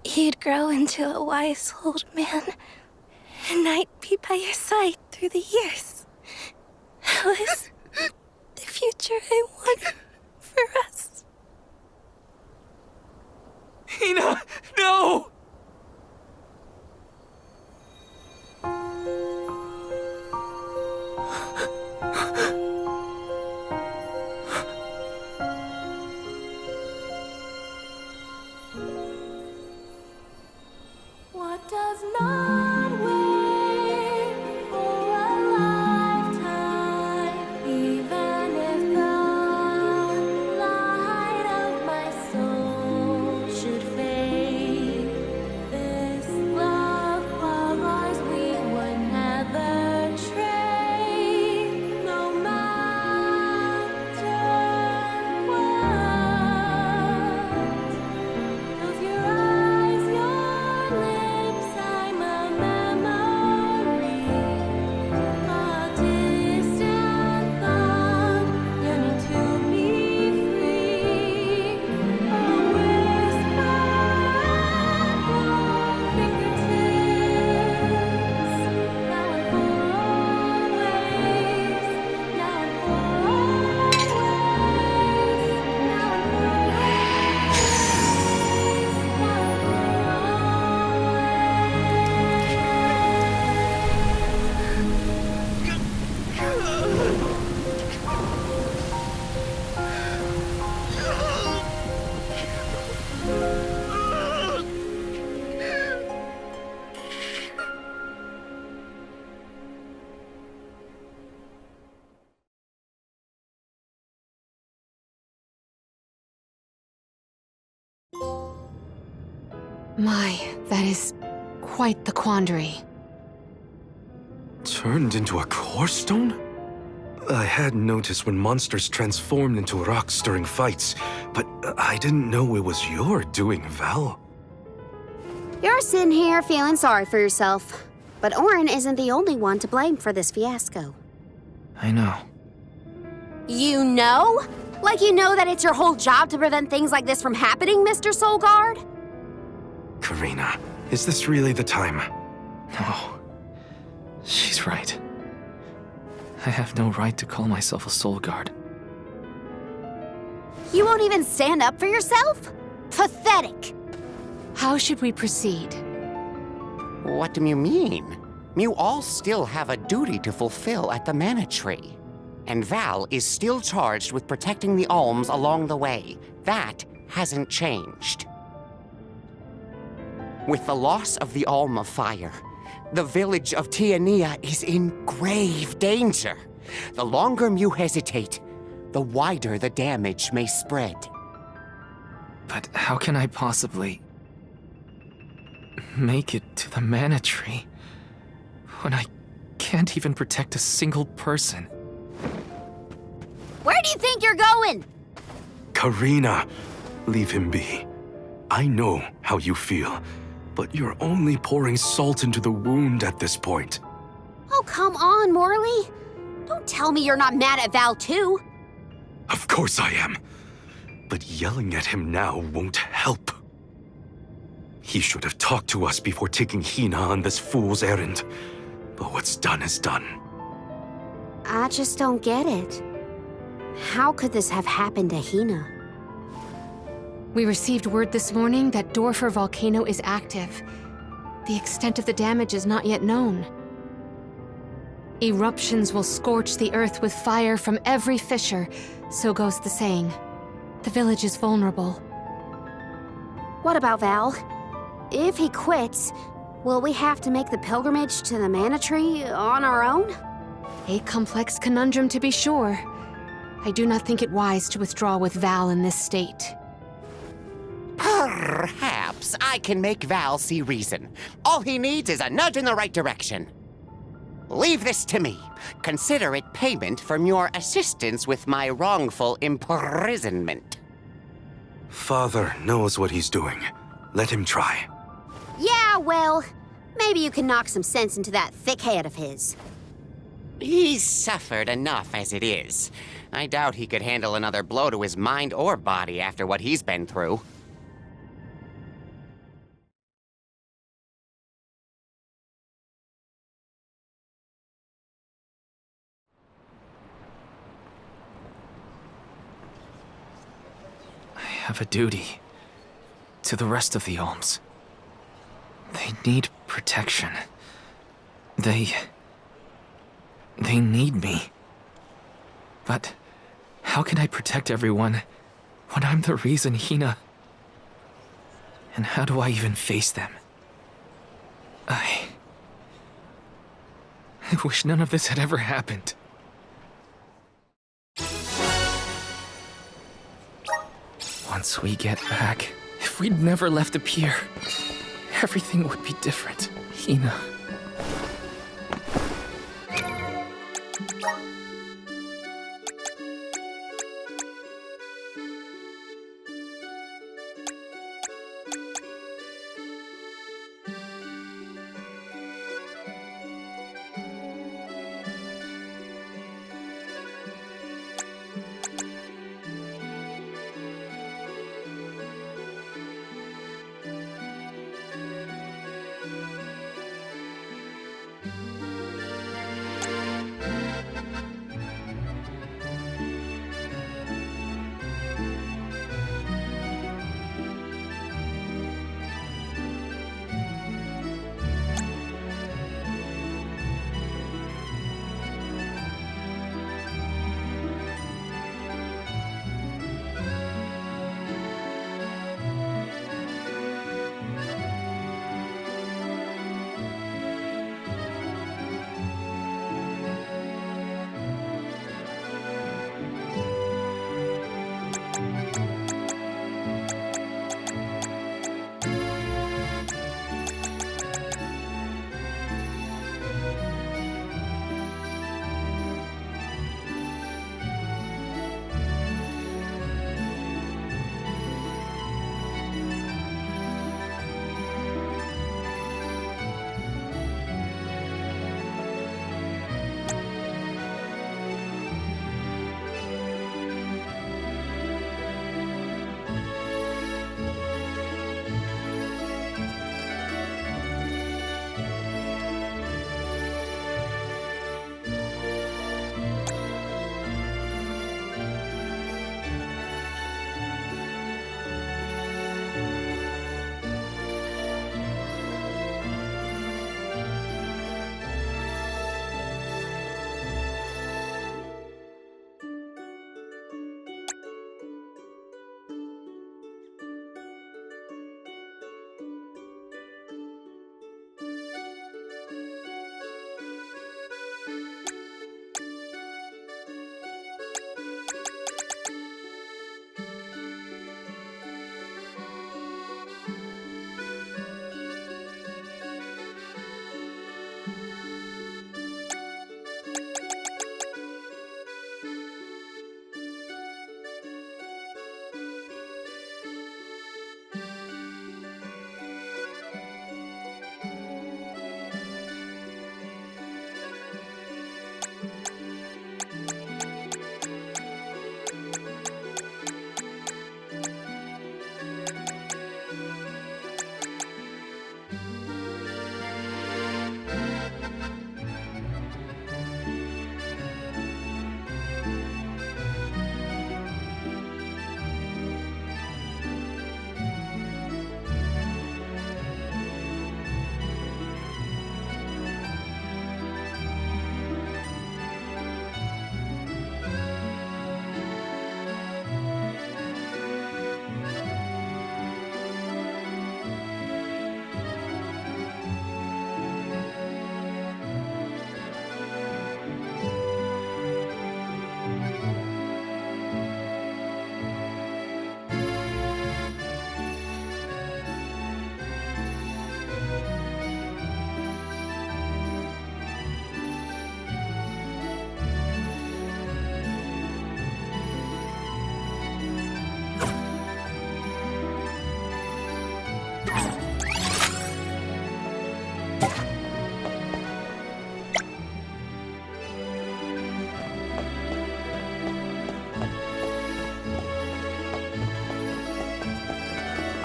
You'd grow into a wise old man, and I'd be by your side through the years. That was the future I wanted for us. Hina, no! What does not wait for a lifetime, even if the light of my soul should fade? This love of ours we would never trade, no matter what. Close your eyes, your lips, I'm a memory, a distant thought, yearning to be free, a whisper at your fingertips, now and for always, now and for always, now and for My, that is quite the quandary. Turned into a core stone? I had noticed when monsters transformed into rocks during fights, but I didn't know it was your doing, Val. You're sitting here feeling sorry for yourself. But Orin isn't the only one to blame for this fiasco. I know. You know? Like you know that it's your whole job to prevent things like this from happening, Mr. Soulguard? Karina, is this really the time? No. She's right. I have no right to call myself a soul guard. You won't even stand up for yourself? Pathetic! How should we proceed? What do you mean? You all still have a duty to fulfill at the Mana Tree. And Val is still charged with protecting the alms along the way. That hasn't changed. With the loss of the Alm of Fire, the village of Tiania is in grave danger. The longer you hesitate, the wider the damage may spread. But how can I possibly make it to the mana tree when I can't even protect a single person? Where do you think you're going? Karina, leave him be. I know how you feel, but you're only pouring salt into the wound at this point. Oh, come on, Morley. Don't tell me you're not mad at Val, too. Of course I am. But yelling at him now won't help. He should have talked to us before taking Hina on this fool's errand. But what's done is done. I just don't get it. How could this have happened to Hina? We received word this morning that Dorfer volcano is active. The extent of the damage is not yet known. Eruptions will scorch the earth with fire from every fissure, so goes the saying. The village is vulnerable. What about Val? If he quits, will we have to make the pilgrimage to the Mana Tree on our own? A complex conundrum to be sure. I do not think it wise to withdraw with Val in this state. Perhaps I can make Val see reason. All he needs is a nudge in the right direction. Leave this to me. Consider it payment from your assistance with my wrongful imprisonment. Father knows what he's doing. Let him try. Yeah, well, maybe you can knock some sense into that thick head of his. He's suffered enough as it is. I doubt he could handle another blow to his mind or body after what he's been through. I have a duty to the rest of the Alms. They need protection. They need me. But how can I protect everyone when I'm the reason Hina... And how do I even face them? I wish none of this had ever happened. Once we get back, if we'd never left the pier, everything would be different. Hina.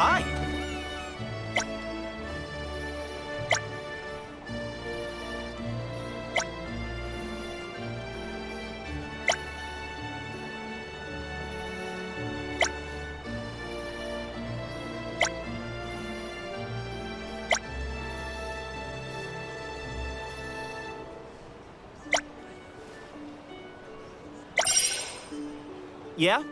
Hi. Yeah?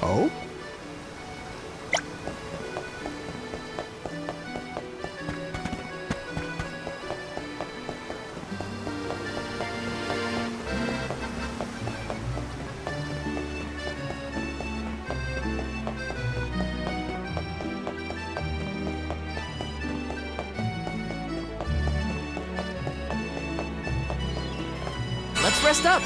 Oh? Let's rest up.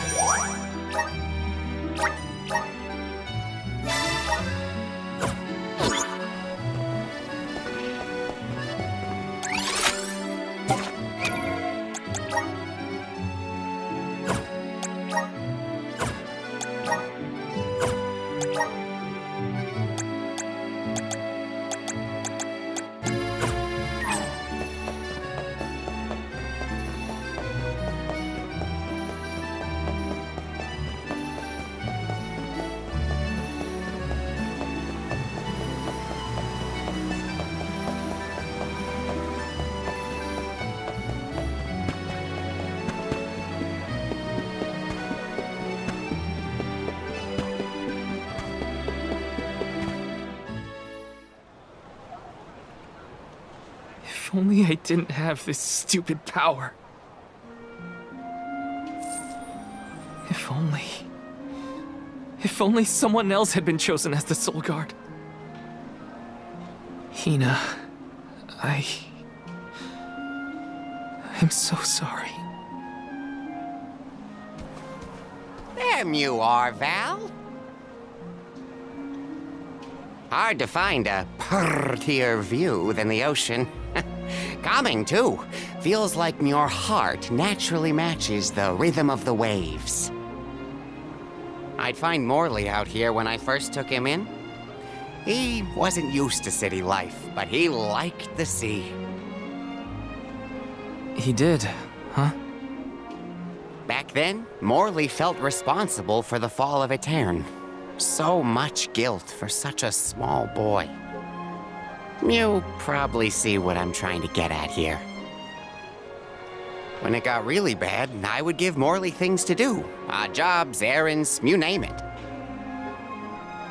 If only I didn't have this stupid power. If only... If only someone else had been chosen as the Soul Guard. Hina, I'm so sorry. There you are, Val. Hard to find a prettier view than the ocean. Calming, too. Feels like your heart naturally matches the rhythm of the waves. I'd find Morley out here when I first took him in. He wasn't used to city life, but he liked the sea. He did, huh? Back then, Morley felt responsible for the fall of Etern. So much guilt for such a small boy. You probably see what I'm trying to get at here. When it got really bad, I would give Morley things to do. Odd jobs, errands, you name it.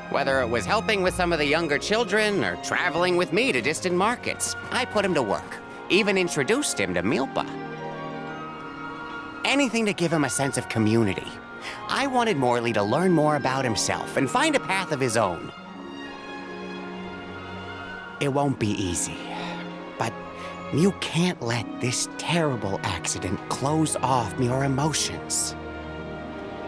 Whether it was helping with some of the younger children or traveling with me to distant markets, I put him to work. Even introduced him to Milpa. Anything to give him a sense of community. I wanted Morley to learn more about himself and find a path of his own. It won't be easy, but you can't let this terrible accident close off your emotions.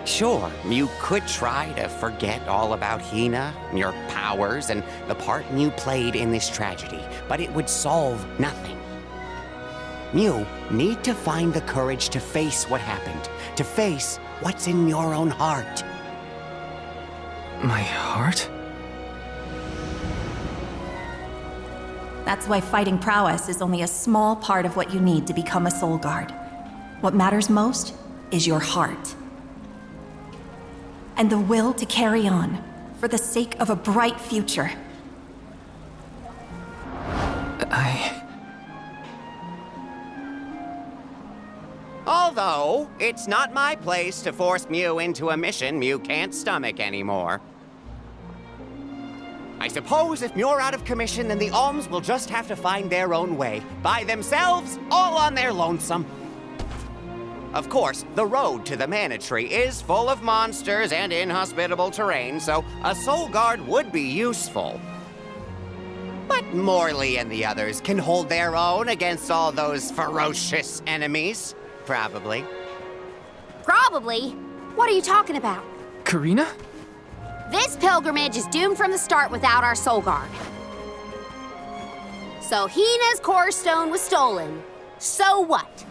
Sure, you could try to forget all about Hina, your powers, and the part you played in this tragedy, but it would solve nothing. You need to find the courage to face what happened, to face what's in your own heart. My heart? That's why fighting prowess is only a small part of what you need to become a Soul Guard. What matters most is your heart. And the will to carry on, for the sake of a bright future. Although, it's not my place to force Mew into a mission Mew can't stomach anymore. I suppose if Mew're out of commission, then the Alms will just have to find their own way. By themselves, all on their lonesome. Of course, the road to the Mana Tree is full of monsters and inhospitable terrain, so a soul guard would be useful. But Morley and the others can hold their own against all those ferocious enemies. Probably. Probably? What are you talking about? Karina? This pilgrimage is doomed from the start without our soul guard. So Hina's core stone was stolen. So what?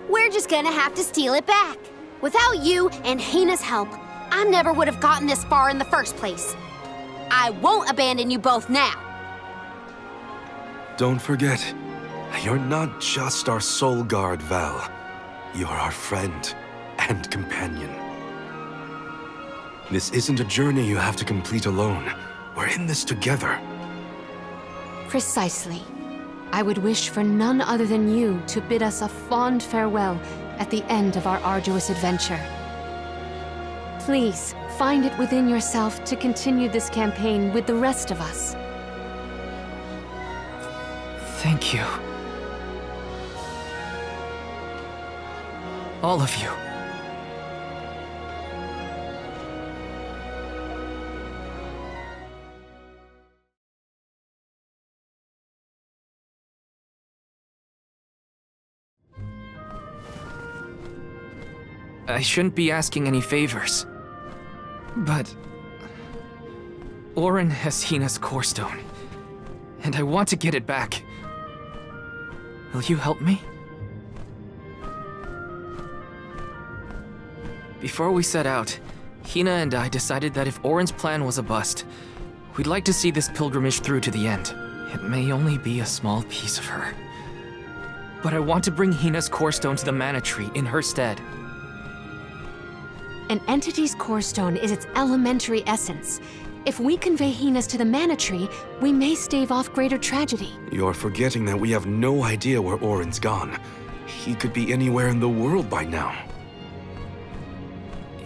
We're just gonna have to steal it back. Without you and Hina's help, I never would have gotten this far in the first place. I won't abandon you both now. Don't forget, you're not just our soul guard, Val. You're our friend and companion. This isn't a journey you have to complete alone. We're in this together. Precisely. I would wish for none other than you to bid us a fond farewell at the end of our arduous adventure. Please, find it within yourself to continue this campaign with the rest of us. Thank you. All of you. I shouldn't be asking any favors. But Orin has Hina's core stone, and I want to get it back. Will you help me? Before we set out, Hina and I decided that if Orin's plan was a bust, we'd like to see this pilgrimage through to the end. It may only be a small piece of her, but I want to bring Hina's core stone to the Mana Tree in her stead. An entity's core stone is its elementary essence. If we convey Hina's to the Mana Tree, we may stave off greater tragedy. You're forgetting that we have no idea where Orin's gone. He could be anywhere in the world by now.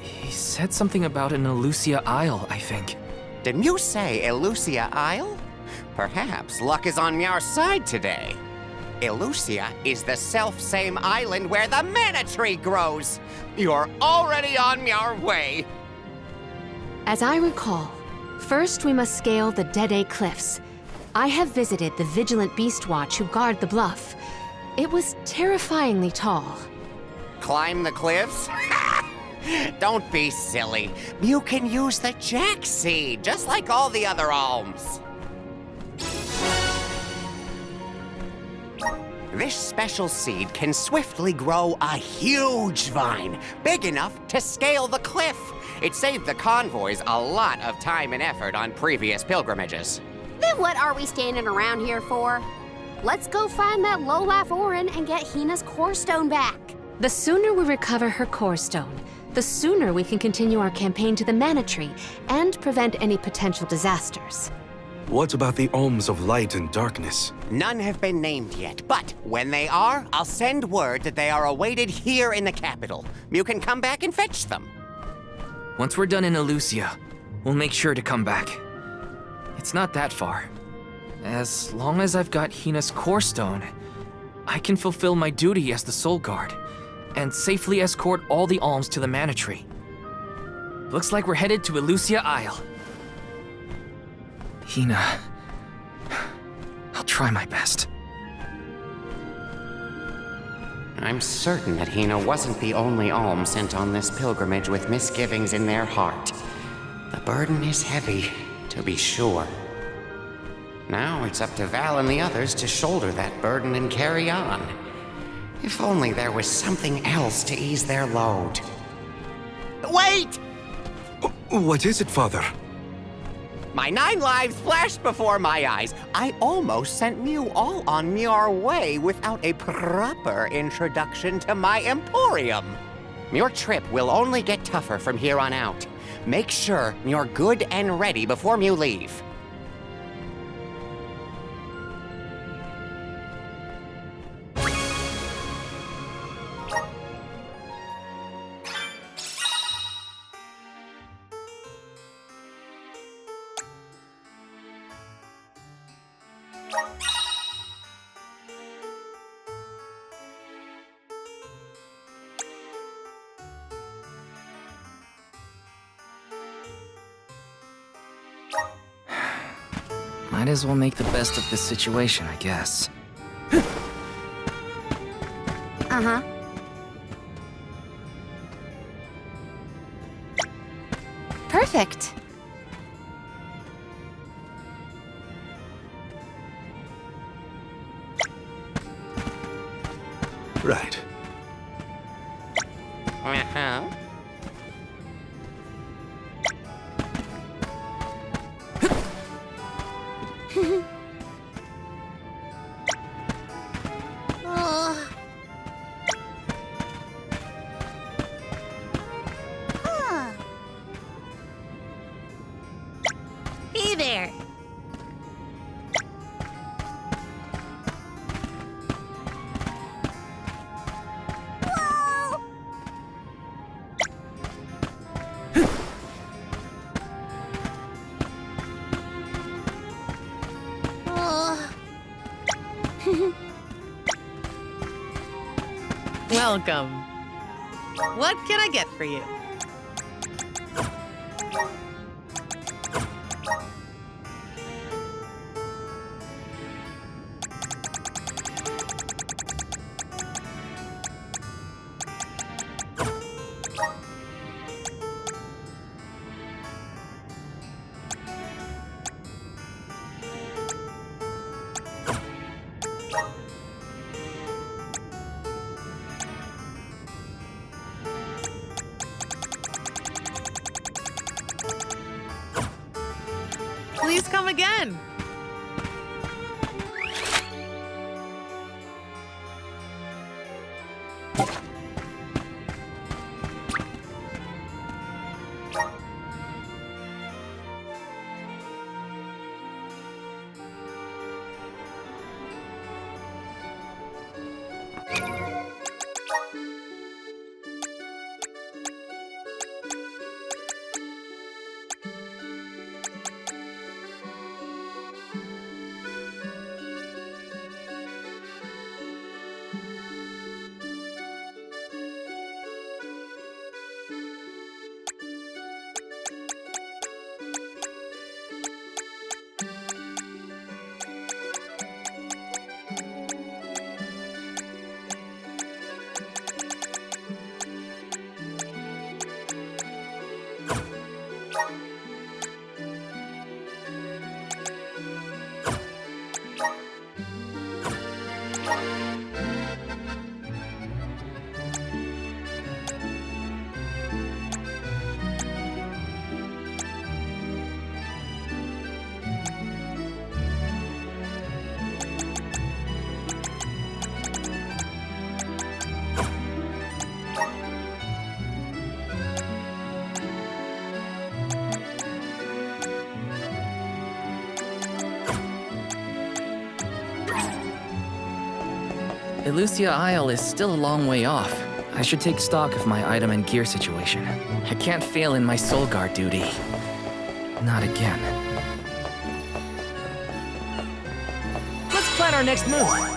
He said something about an Elusia Isle, I think. Did you say Elusia Isle? Perhaps luck is on your side today. Elusia is the self-same island where the Mana Tree grows. You're already on your way. As I recall, first we must scale the Dead Cliffs. I have visited the Vigilant Beast Watch who guard the bluff. It was terrifyingly tall. Climb the cliffs? Don't be silly. You can use the Jack Seed, just like all the other alms. This special seed can swiftly grow a huge vine, big enough to scale the cliff. It saved the convoys a lot of time and effort on previous pilgrimages. Then what are we standing around here for? Let's go find that low-life Orin and get Hina's core stone back. The sooner we recover her core stone, the sooner we can continue our campaign to the Mana Tree and prevent any potential disasters. What about the alms of light and darkness? None have been named yet, but when they are, I'll send word that they are awaited here in the capital. You can come back and fetch them. Once we're done in Elusia, we'll make sure to come back. It's not that far. As long as I've got Hina's core stone, I can fulfill my duty as the Soul Guard and safely escort all the alms to the Mana Tree. Looks like we're headed to Elusia Isle. Hina, I'll try my best. I'm certain that Hina wasn't the only alm sent on this pilgrimage with misgivings in their heart. The burden is heavy, to be sure. Now it's up to Val and the others to shoulder that burden and carry on. If only there was something else to ease their load. Wait! What is it, Father? My 9 lives flashed before my eyes. I almost sent you all on your way without a proper introduction to my emporium. Your trip will only get tougher from here on out. Make sure you're good and ready before you leave. Might as well make the best of this situation, I guess. Uh-huh. Perfect. Right. Uh-huh. Hey there. Welcome. What can I get for you? Please come again. Elusia Isle is still a long way off. I should take stock of my item and gear situation. I can't fail in my Soul Guard duty. Not again. Let's plan our next move.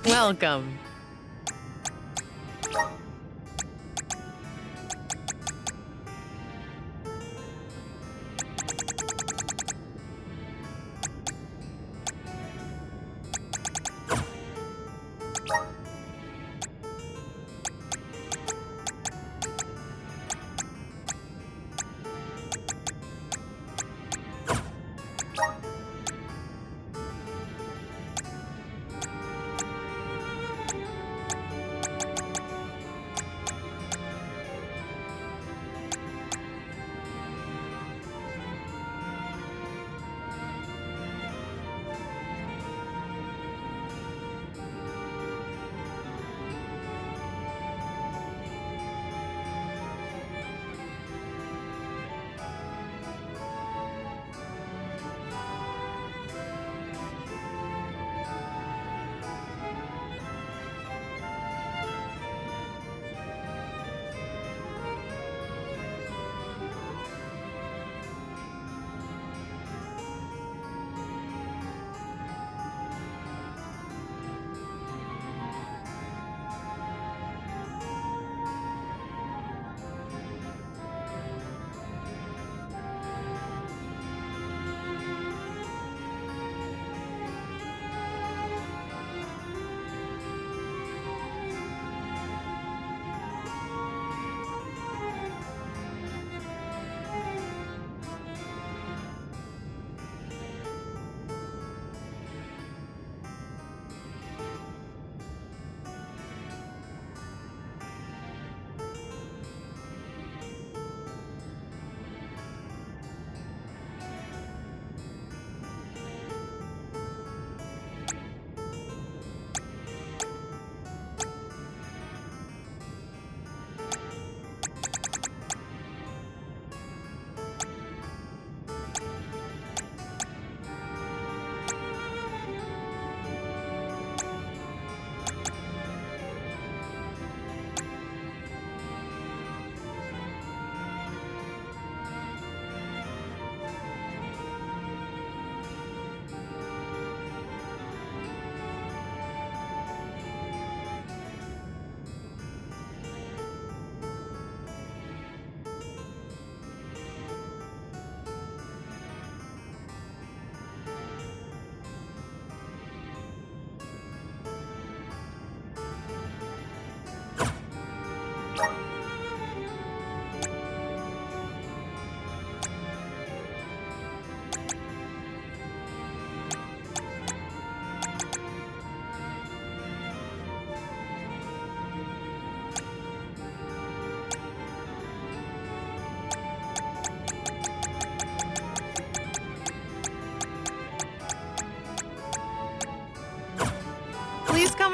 Welcome.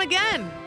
again.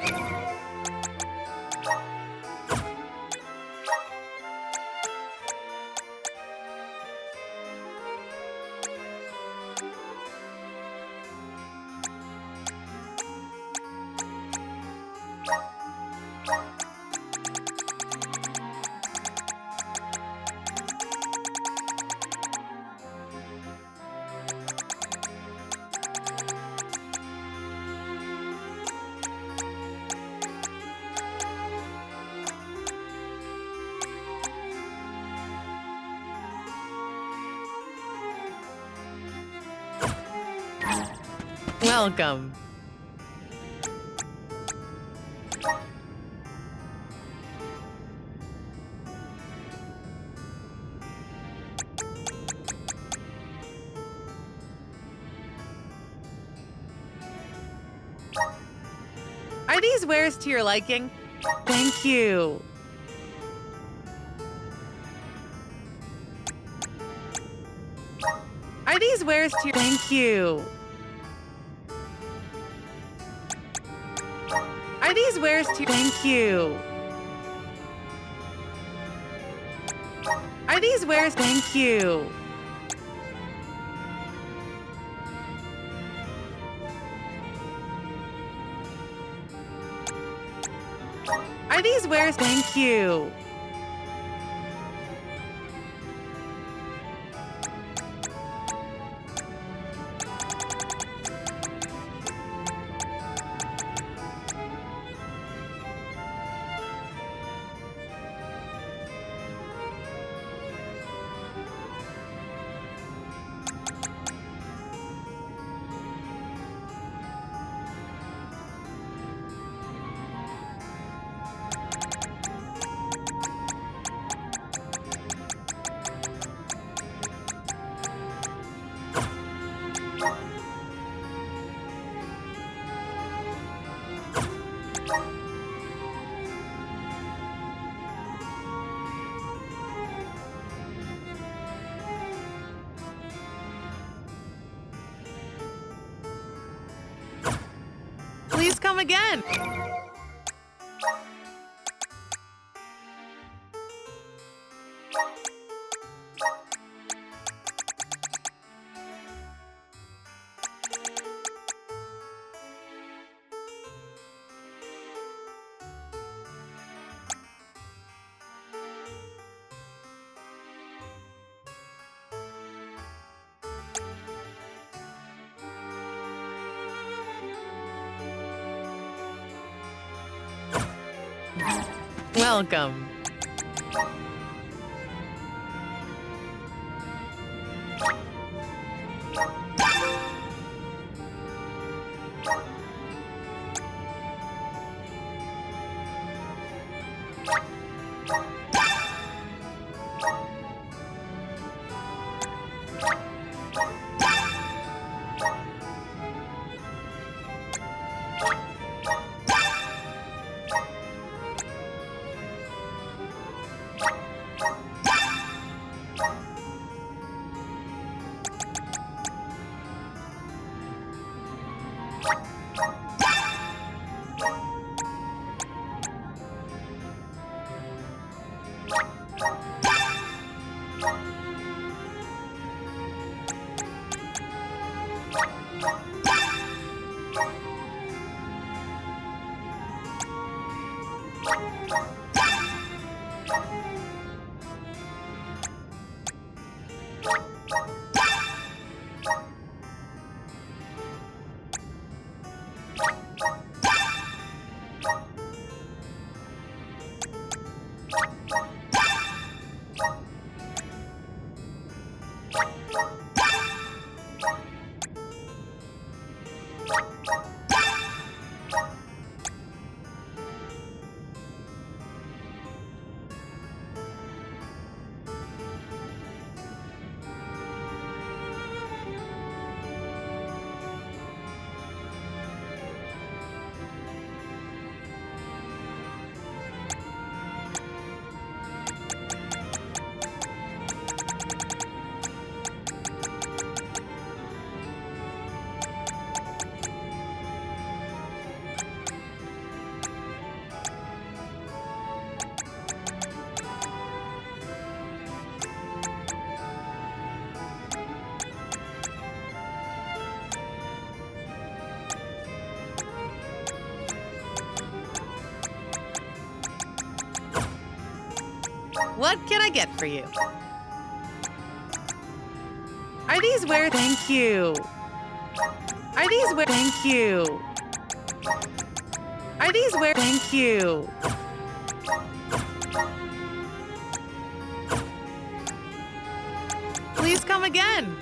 Welcome. Are these wares to your liking? Thank you. Are these wares to your... Thank you. Are these wares to... Thank you. Are these wares... Thank you. Are these wares... Thank you. Please come again. Welcome. What can I get for you? Are these wares? Thank you. Are these wares? Thank you. Are these wares? Thank you. Please come again.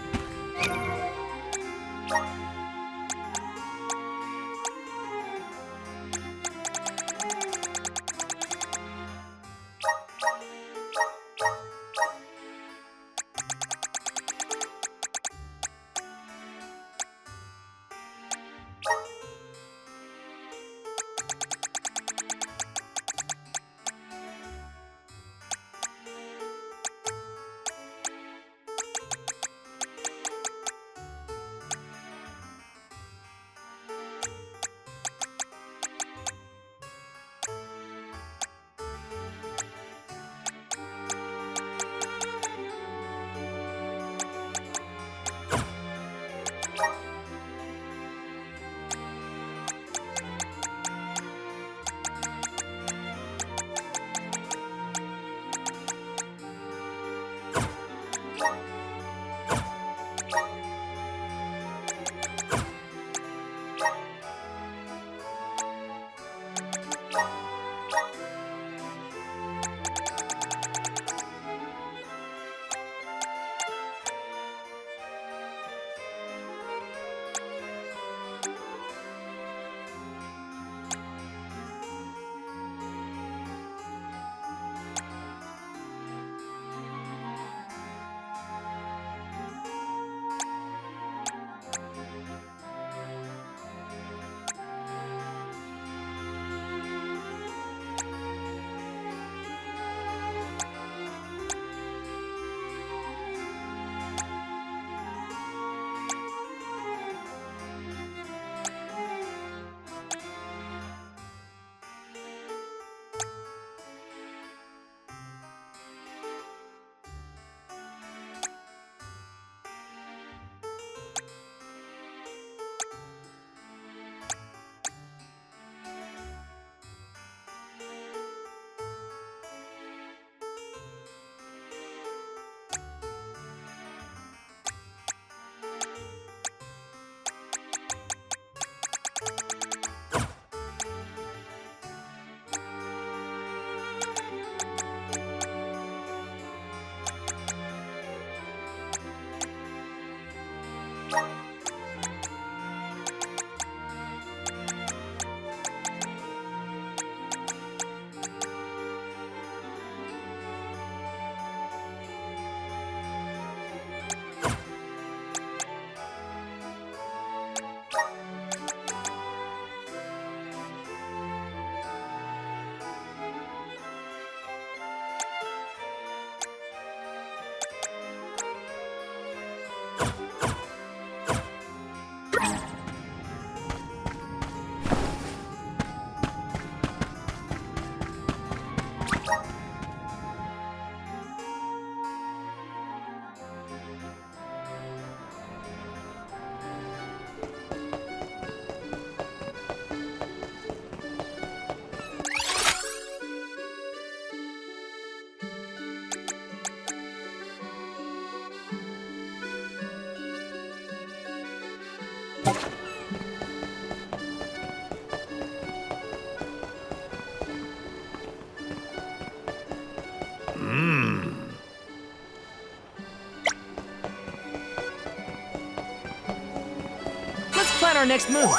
Let's plan our next move.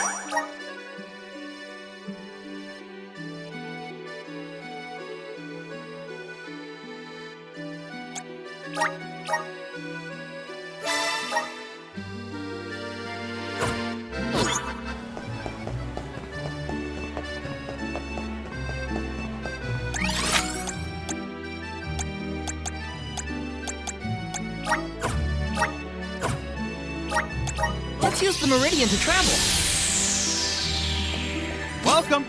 Let's use the meridian to travel. Welcome.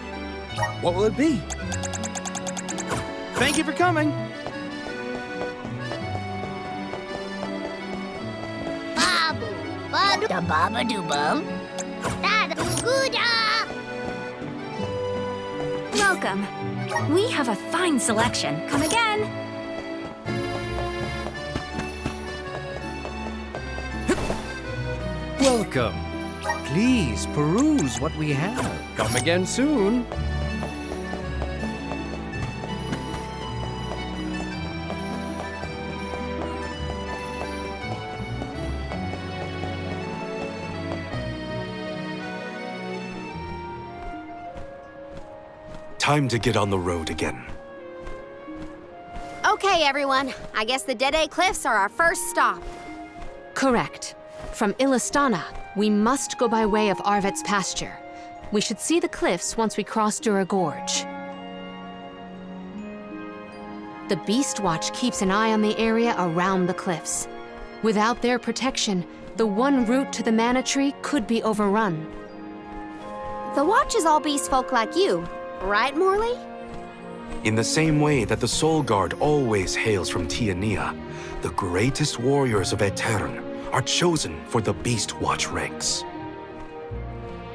What will it be? Thank you for coming. Babu, badu, da baba do bum, da da gooda. Welcome. We have a fine selection. Come again. Welcome. Please peruse what we have. Come again soon. Time to get on the road again. Okay, everyone. I guess the Dede Cliffs are our first stop. Correct. From Illistana, we must go by way of Arvet's pasture. We should see the cliffs once we cross Dura Gorge. The Beast Watch keeps an eye on the area around the cliffs. Without their protection, the one route to the Mana Tree could be overrun. The Watch is all beast folk like you, right, Morley? In the same way that the Soul Guard always hails from Tiania, the greatest warriors of Aetern are chosen for the Beast Watch ranks.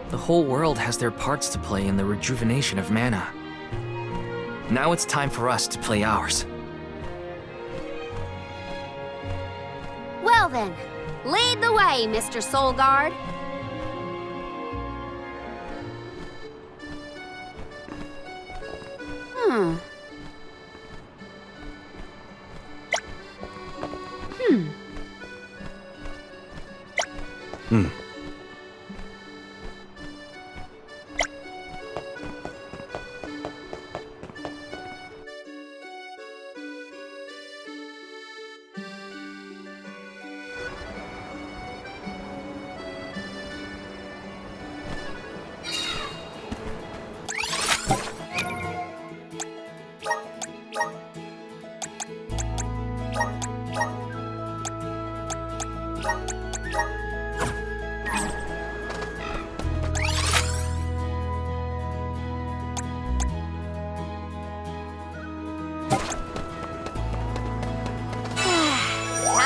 The whole world has their parts to play in the rejuvenation of mana. Now it's time for us to play ours. Well then, lead the way, Mr. Soul Guard. Hmm.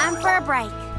Time for a break.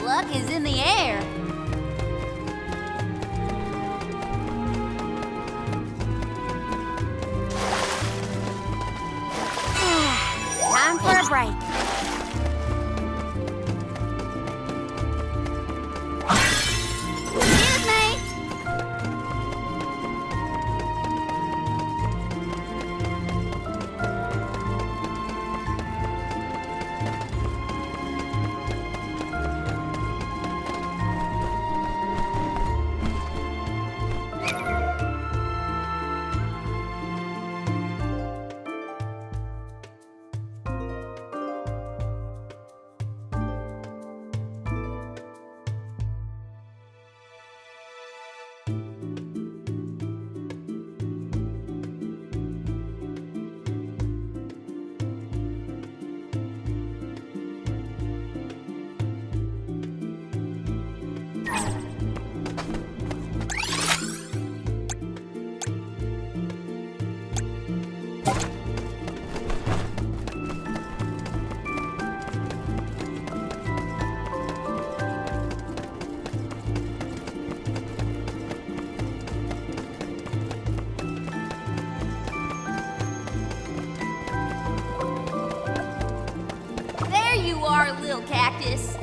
Luck is in the air. Time for a break. Excuse me. There you are, little cactus.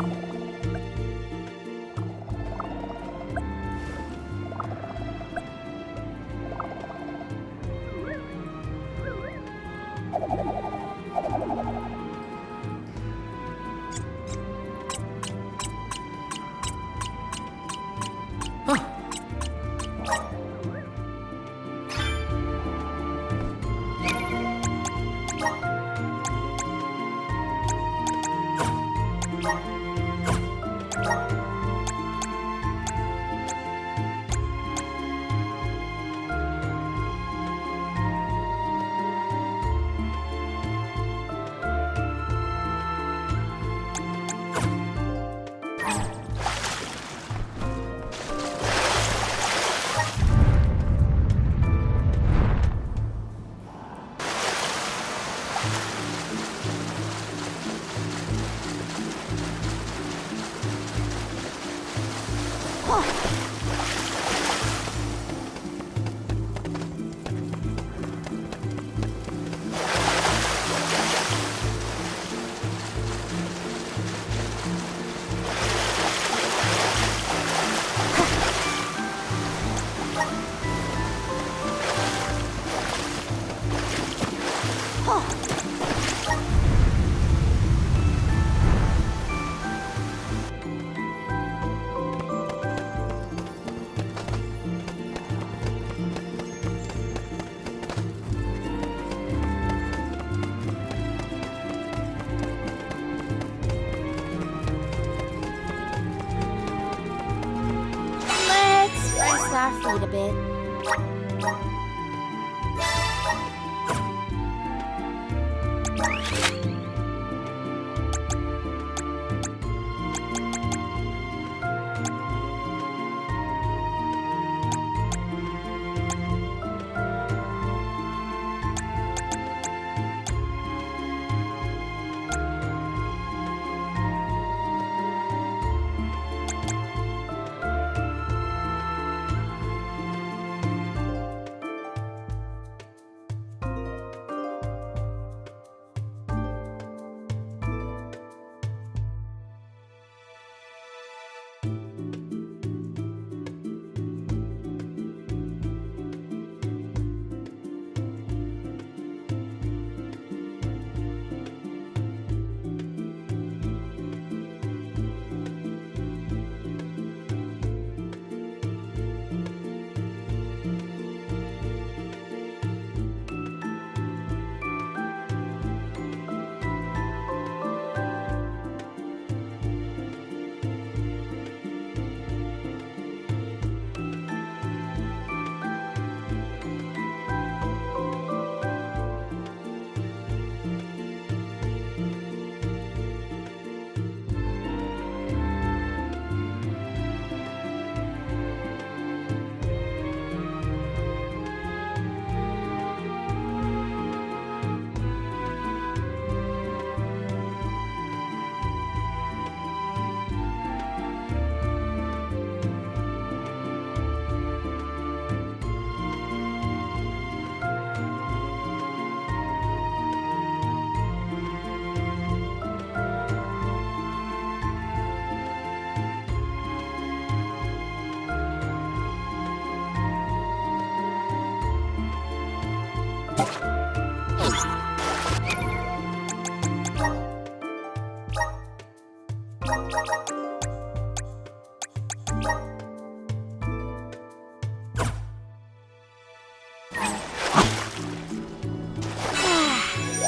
Our feet a bit.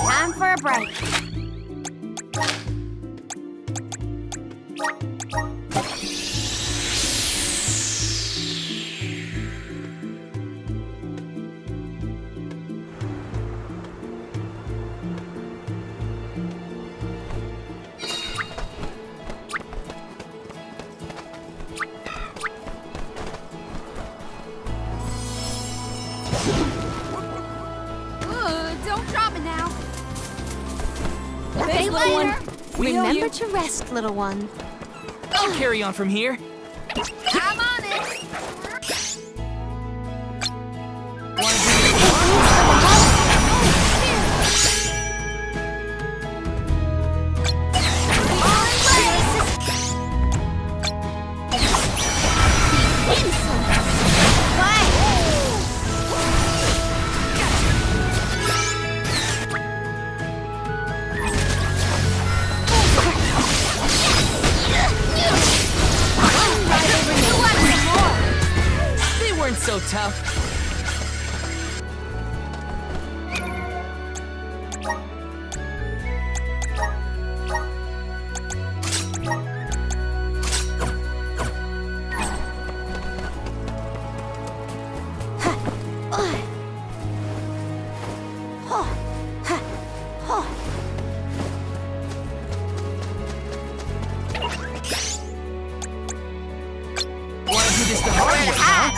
Time for a break. Don't drop it now. Okay, little one. Remember to rest, little one. I'll carry on from here. I'm on it. So tough. Wanna do this the hard way, huh?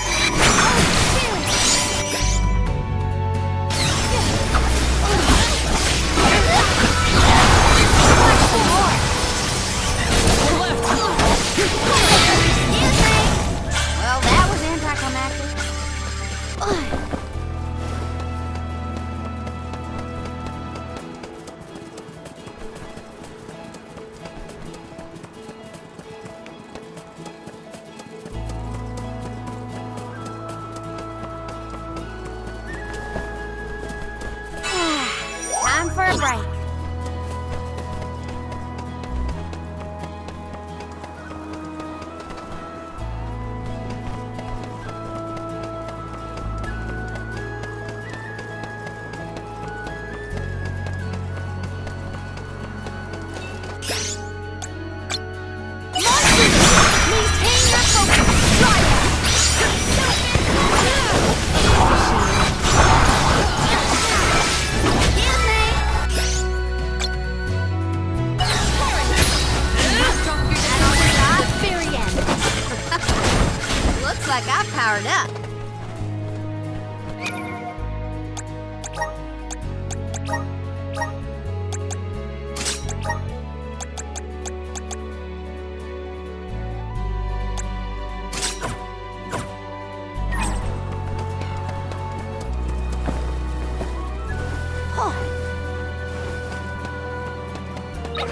Well, that was anticlimactic. Time for a break. I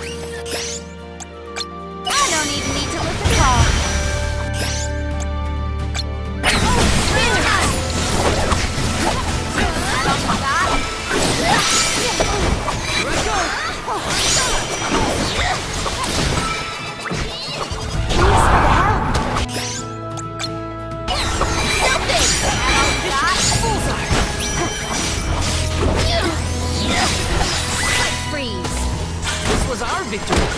don't even need to lift the call. This was our victory.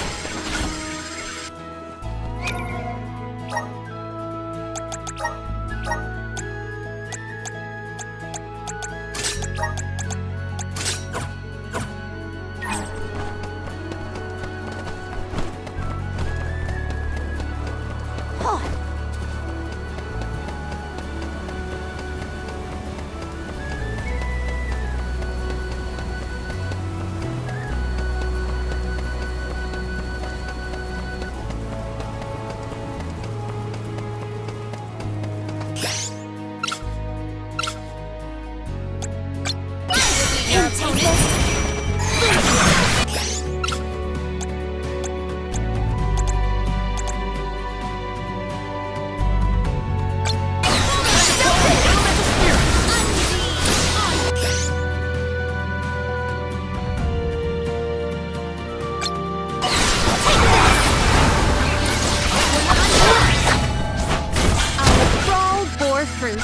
Fruit.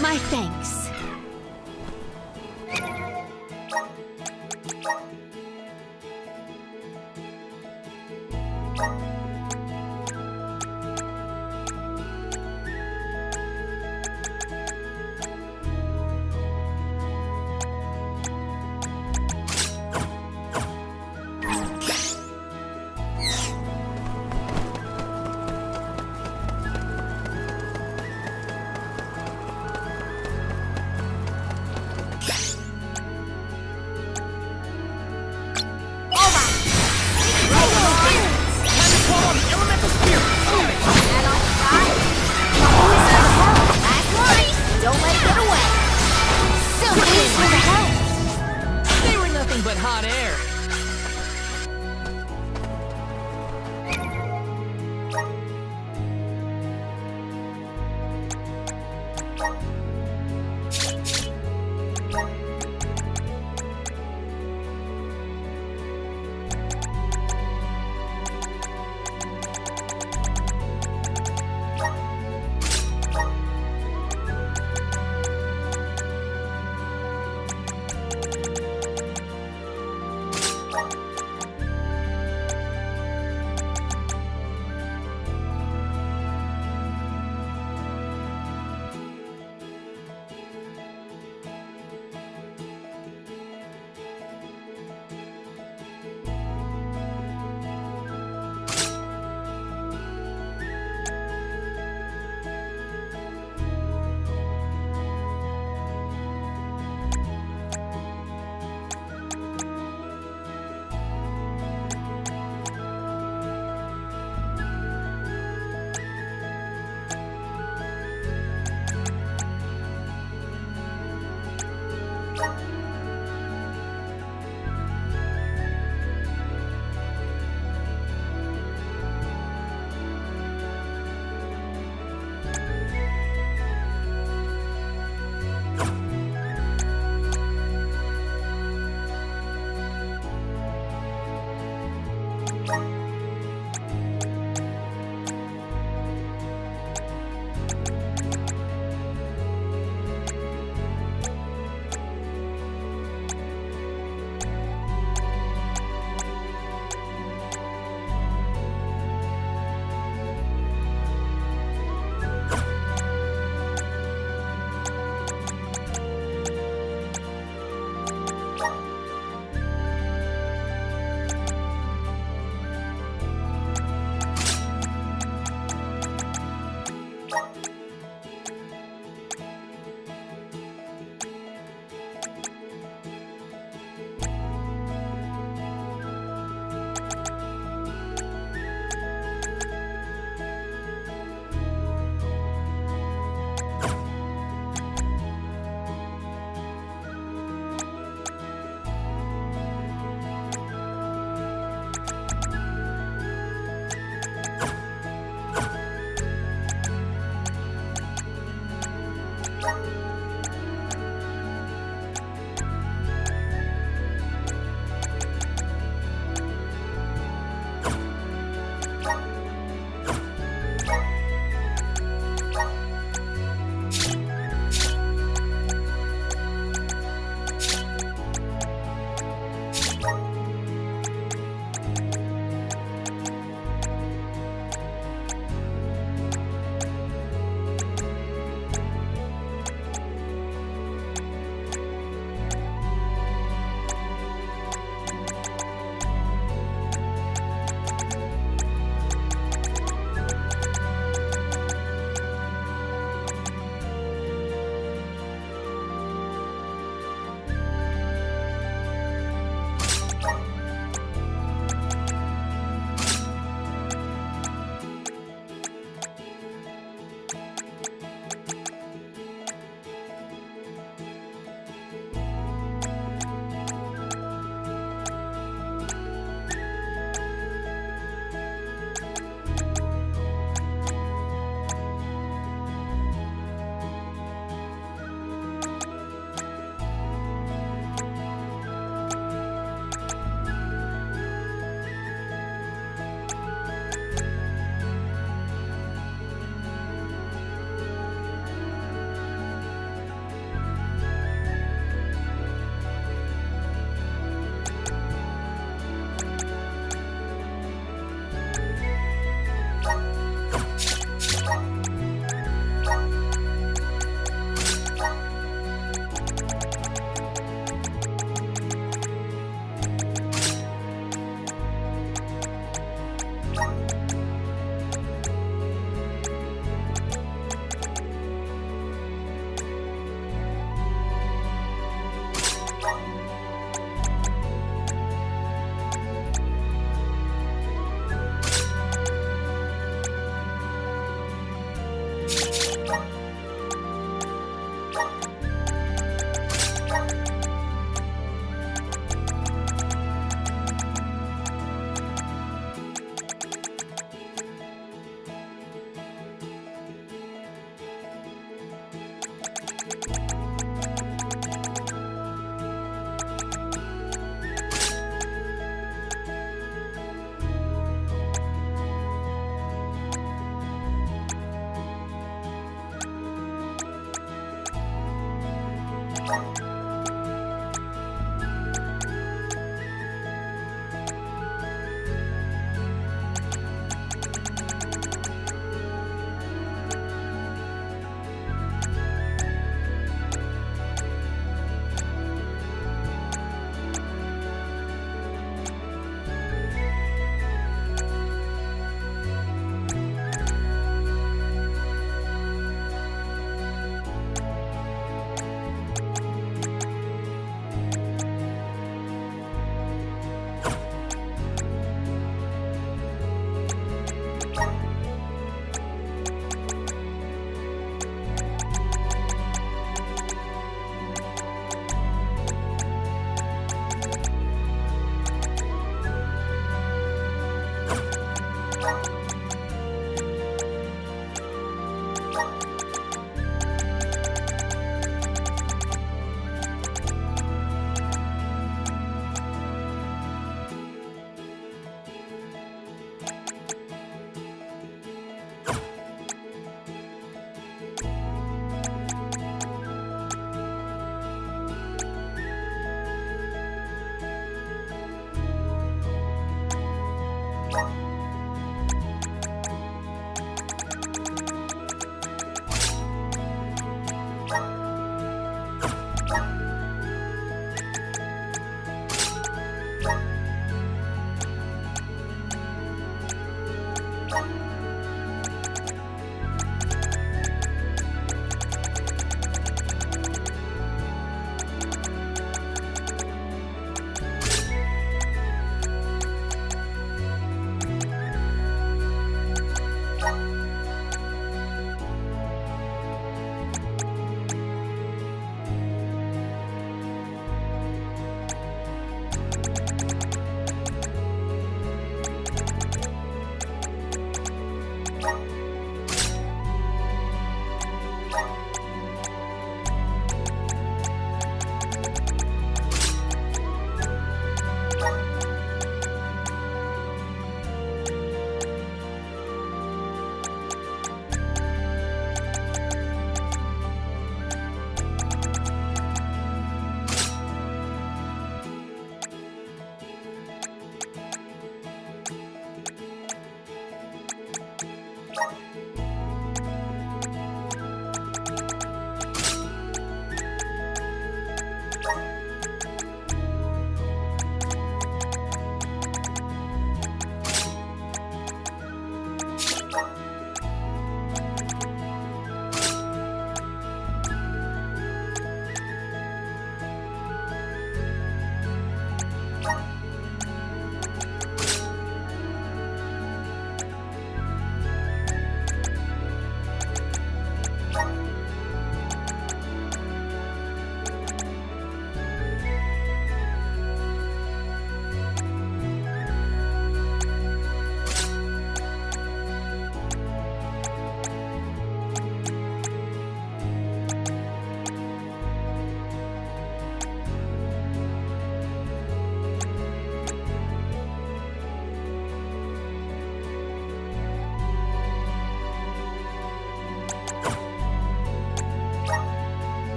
My thanks. Don't let it get away. They were nothing but hot air.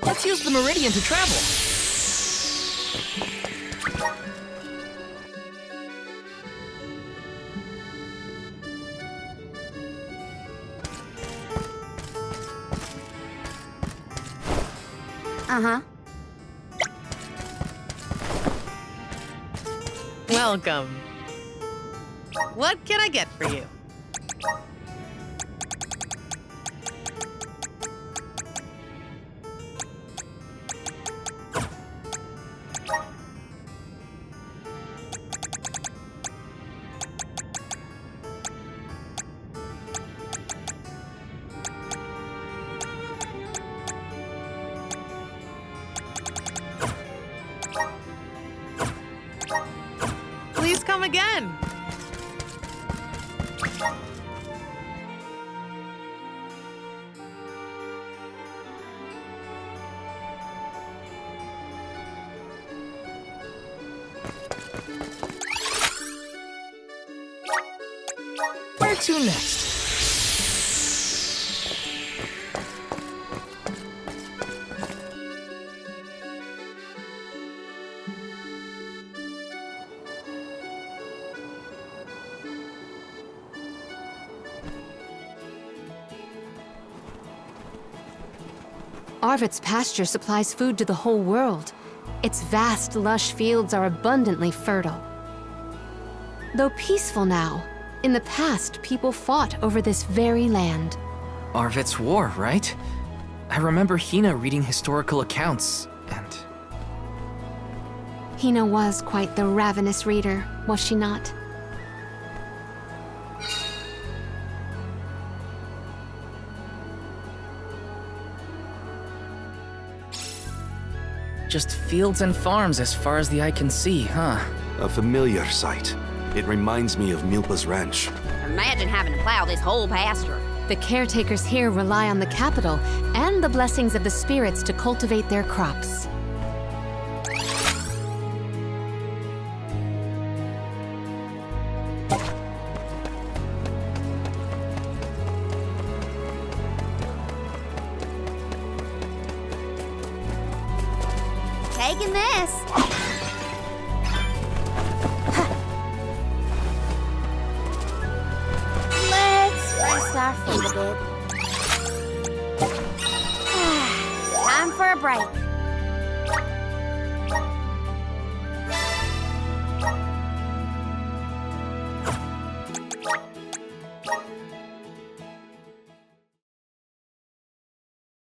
Let's use the meridian to travel. Uh-huh. Welcome. What can I get for you? Please come again. Where to next? Arvid's pasture supplies food to the whole world. Its vast, lush fields are abundantly fertile. Though peaceful now, in the past people fought over this very land. Arvid's War, right? I remember Hina reading historical accounts, and... Hina was quite the ravenous reader, was she not? Just fields and farms as far as the eye can see, huh? A familiar sight. It reminds me of Milpa's ranch. Imagine having to plow this whole pasture. The caretakers here rely on the capital and the blessings of the spirits to cultivate their crops. Taking this. Let's rest our feet a bit. Time for a break.